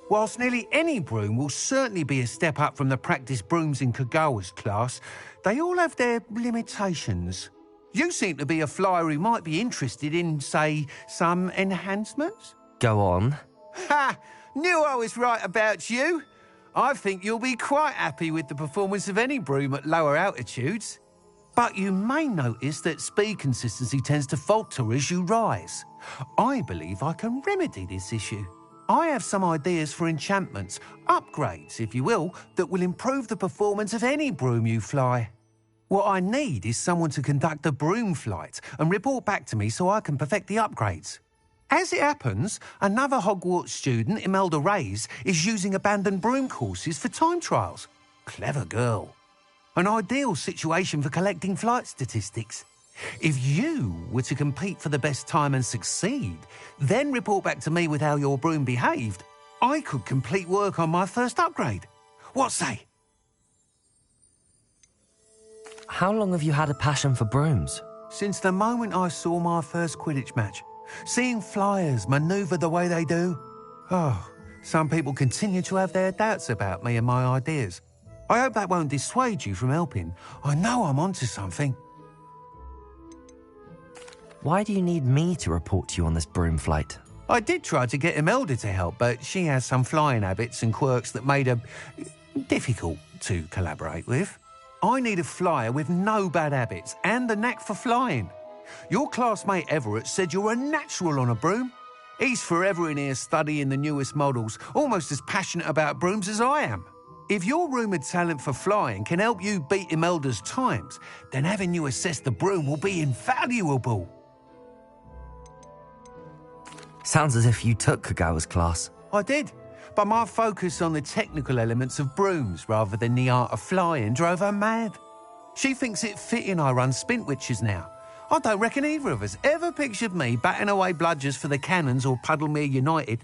[SPEAKER 12] Whilst nearly any broom will certainly be a step up from the practice brooms in Kagawa's class, they all have their limitations. You seem to be a flyer who might be interested in, say, some enhancements?
[SPEAKER 7] Go on.
[SPEAKER 12] Ha! Knew I was right about you. I think you'll be quite happy with the performance of any broom at lower altitudes. But you may notice that speed consistency tends to falter as you rise. I believe I can remedy this issue. I have some ideas for enchantments, upgrades, if you will, that will improve the performance of any broom you fly. What I need is someone to conduct a broom flight and report back to me so I can perfect the upgrades. As it happens, another Hogwarts student, Imelda Reyes, is using abandoned broom courses for time trials. Clever girl. An ideal situation for collecting flight statistics. If you were to compete for the best time and succeed, then report back to me with how your broom behaved, I could complete work on my first upgrade. What say?
[SPEAKER 7] How long have you had a passion for brooms?
[SPEAKER 12] Since the moment I saw my first Quidditch match. Seeing flyers manoeuvre the way they do. Oh, some people continue to have their doubts about me and my ideas. I hope that won't dissuade you from helping. I know I'm onto something.
[SPEAKER 7] Why do you need me to report to you on this broom flight?
[SPEAKER 12] I did try to get Imelda to help, but she has some flying habits and quirks that made her difficult to collaborate with. I need a flyer with no bad habits and the knack for flying. Your classmate Everett said you're a natural on a broom. He's forever in here studying the newest models, almost as passionate about brooms as I am. If your rumoured talent for flying can help you beat Imelda's times, then having you assess the broom will be invaluable.
[SPEAKER 7] Sounds as if you took Kagawa's class.
[SPEAKER 12] I did, but my focus on the technical elements of brooms rather than the art of flying drove her mad. She thinks it fitting I run Spintwitches now. I don't reckon either of us ever pictured me batting away bludgers for the Cannons or Puddlemere United.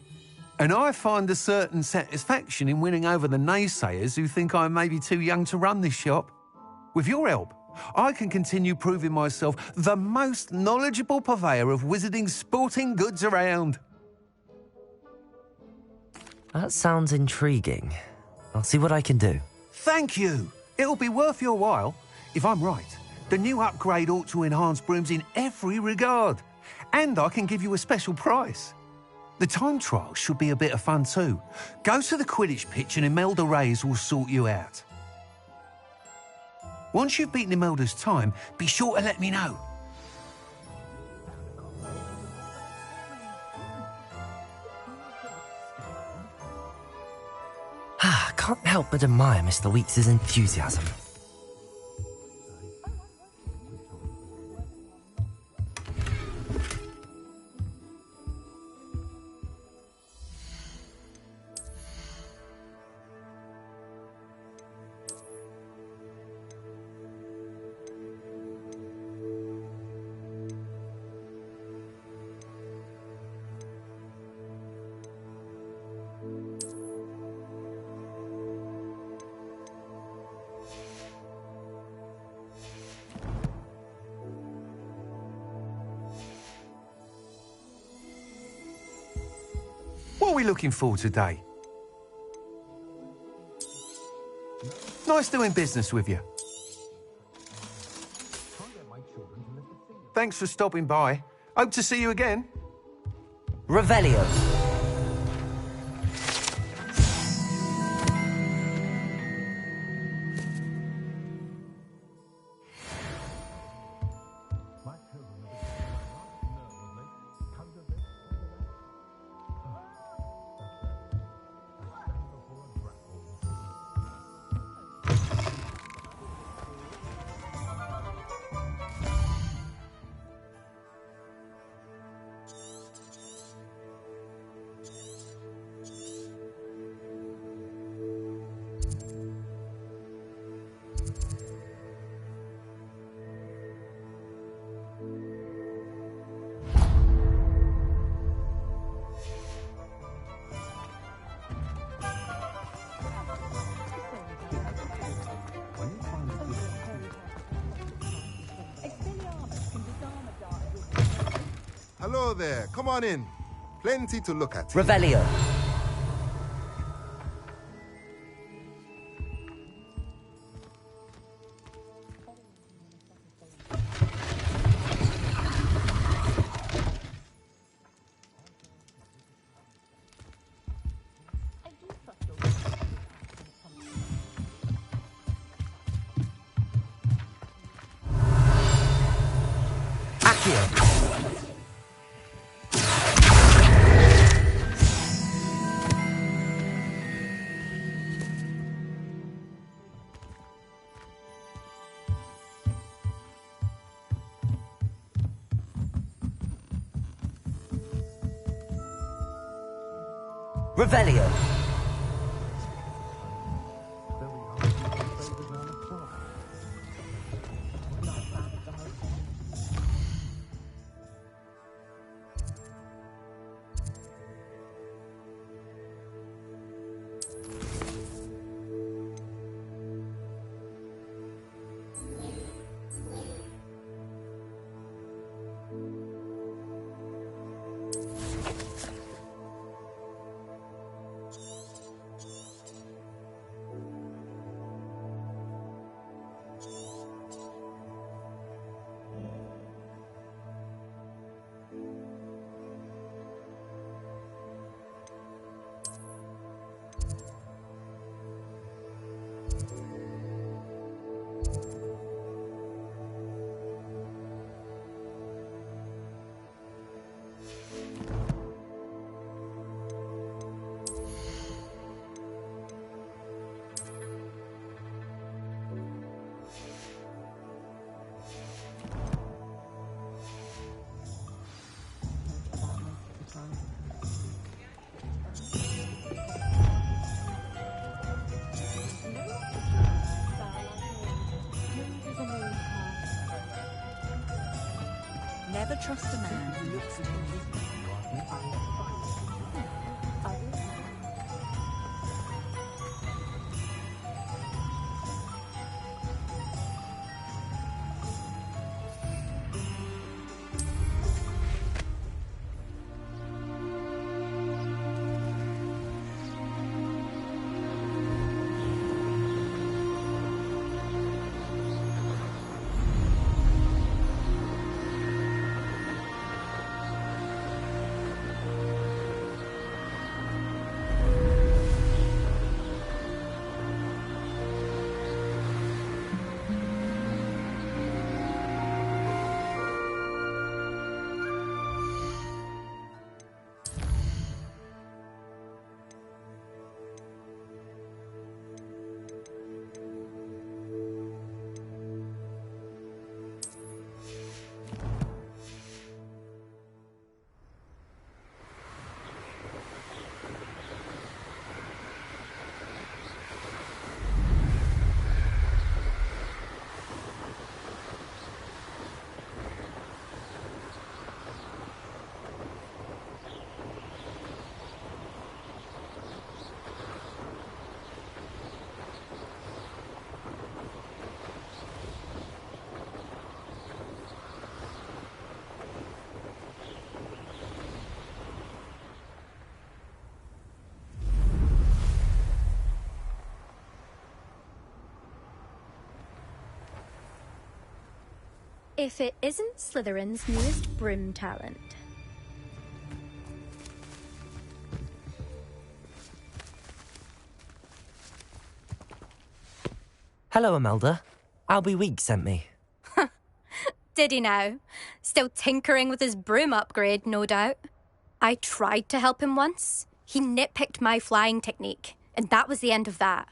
[SPEAKER 12] And I find a certain satisfaction in winning over the naysayers who think I'm maybe too young to run this shop. With your help, I can continue proving myself the most knowledgeable purveyor of wizarding sporting goods around.
[SPEAKER 7] That sounds intriguing. I'll see what I can do.
[SPEAKER 12] Thank you. It'll be worth your while. If I'm right, the new upgrade ought to enhance brooms in every regard. And I can give you a special price. The time trial should be a bit of fun too. Go to the Quidditch pitch and Imelda Reyes will sort you out. Once you've beaten Imelda's time, be sure to let me know.
[SPEAKER 7] Can't help but admire Mr. Weeks' enthusiasm.
[SPEAKER 12] What are we looking for today? Nice doing business with you. Thanks for stopping by. Hope to see you again.
[SPEAKER 7] Revelio.
[SPEAKER 16] Hello there. Come on in. Plenty to look at.
[SPEAKER 1] Revelio. Revelio.
[SPEAKER 17] Never trust a man who looks too weak.
[SPEAKER 18] If it isn't Slytherin's newest broom talent.
[SPEAKER 1] Hello, Imelda. Albie Weeks sent me.
[SPEAKER 18] Did he now? Still tinkering with his broom upgrade, no doubt. I tried to help him once. He nitpicked my flying technique, and that was the end of that.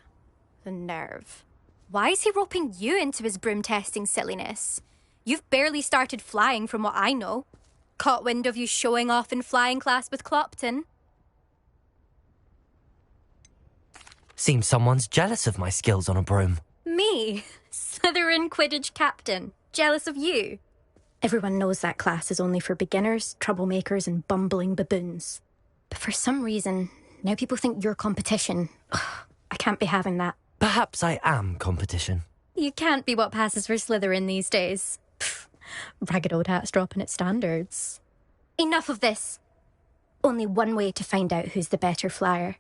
[SPEAKER 18] The nerve. Why is he roping you into his broom testing silliness? You've barely started flying from what I know. Caught wind of you showing off in flying class with Clopton.
[SPEAKER 1] Seems someone's jealous of my skills on a broom.
[SPEAKER 18] Me? Slytherin Quidditch captain. Jealous of you? Everyone knows that class is only for beginners, troublemakers and bumbling baboons. But for some reason, now people think you're competition. Ugh, I can't be having that.
[SPEAKER 1] Perhaps I am competition.
[SPEAKER 18] You can't be what passes for Slytherin these days. Pfft, ragged old hat's dropping its standards. Enough of this. Only one way to find out who's the better flyer.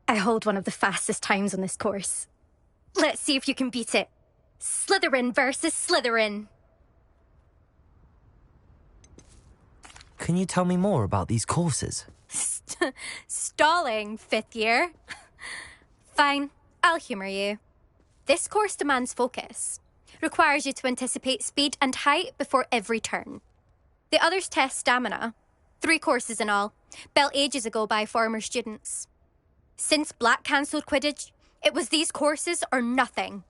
[SPEAKER 18] I hold one of the fastest times on this course. Let's see if you can beat it. Slytherin versus Slytherin.
[SPEAKER 7] Can you tell me more about these courses?
[SPEAKER 18] Stalling, 5th year. Fine, I'll humour you. This course demands focus. Requires you to anticipate speed and height before every turn. The others test stamina. 3 courses in all, built ages ago by former students. Since Black cancelled Quidditch, it was these courses or nothing.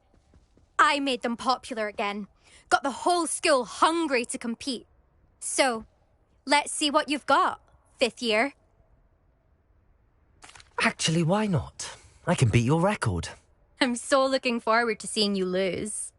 [SPEAKER 18] I made them popular again. Got the whole school hungry to compete. So, let's see what you've got, 5th year.
[SPEAKER 7] Actually, why not? I can beat your record.
[SPEAKER 18] I'm so looking forward to seeing you lose.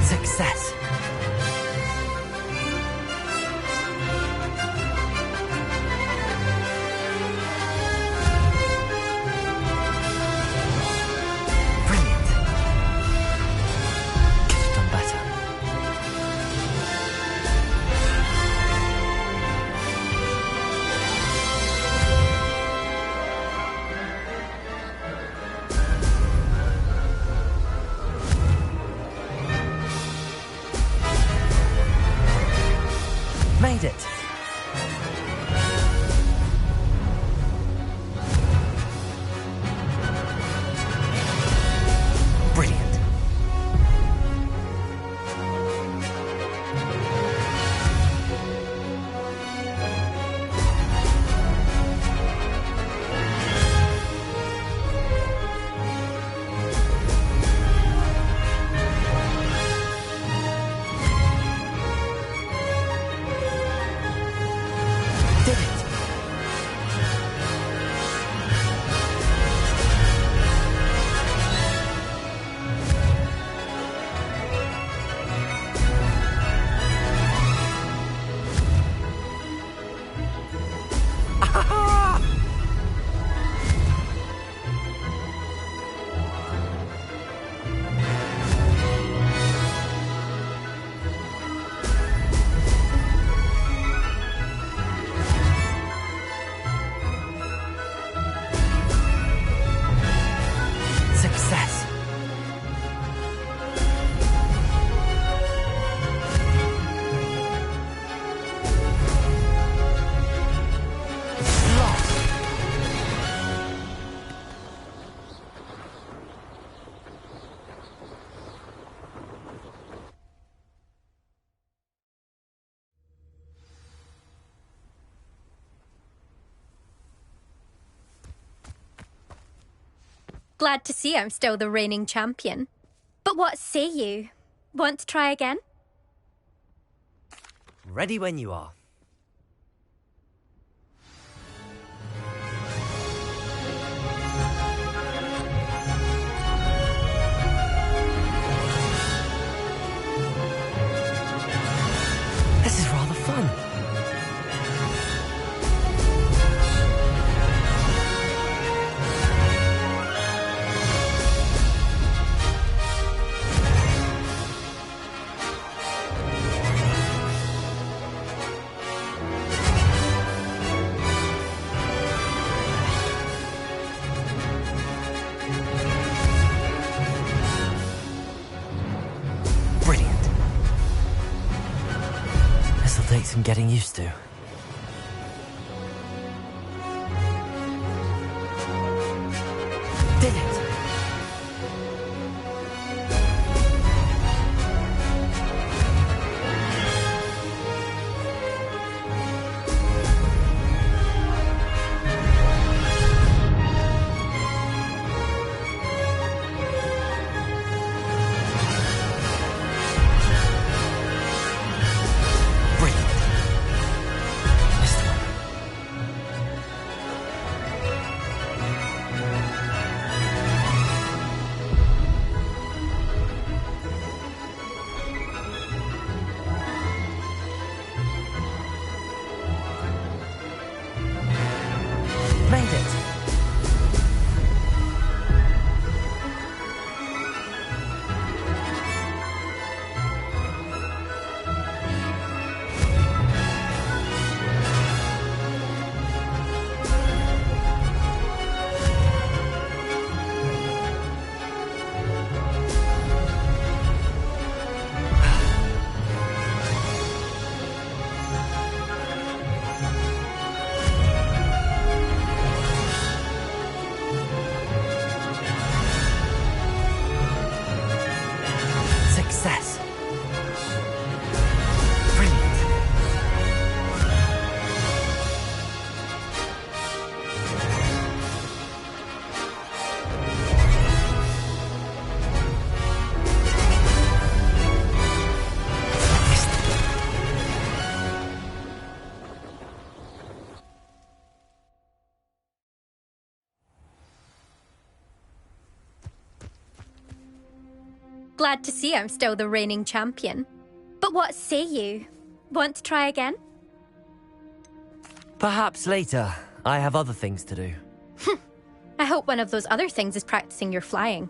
[SPEAKER 7] Success. Brilliant. Could have done better. Made it. Brilliant. Did it. Success. Lost.
[SPEAKER 18] Glad to see I'm still the reigning champion. But what say you? Want to try again?
[SPEAKER 7] Ready when you are. This is rather fun. Brilliant. This'll take some getting used to.
[SPEAKER 18] Glad to see I'm still the reigning champion. But what say you? Want to try again?
[SPEAKER 7] Perhaps later. I have other things to do.
[SPEAKER 18] I hope one of those other things is practicing your flying.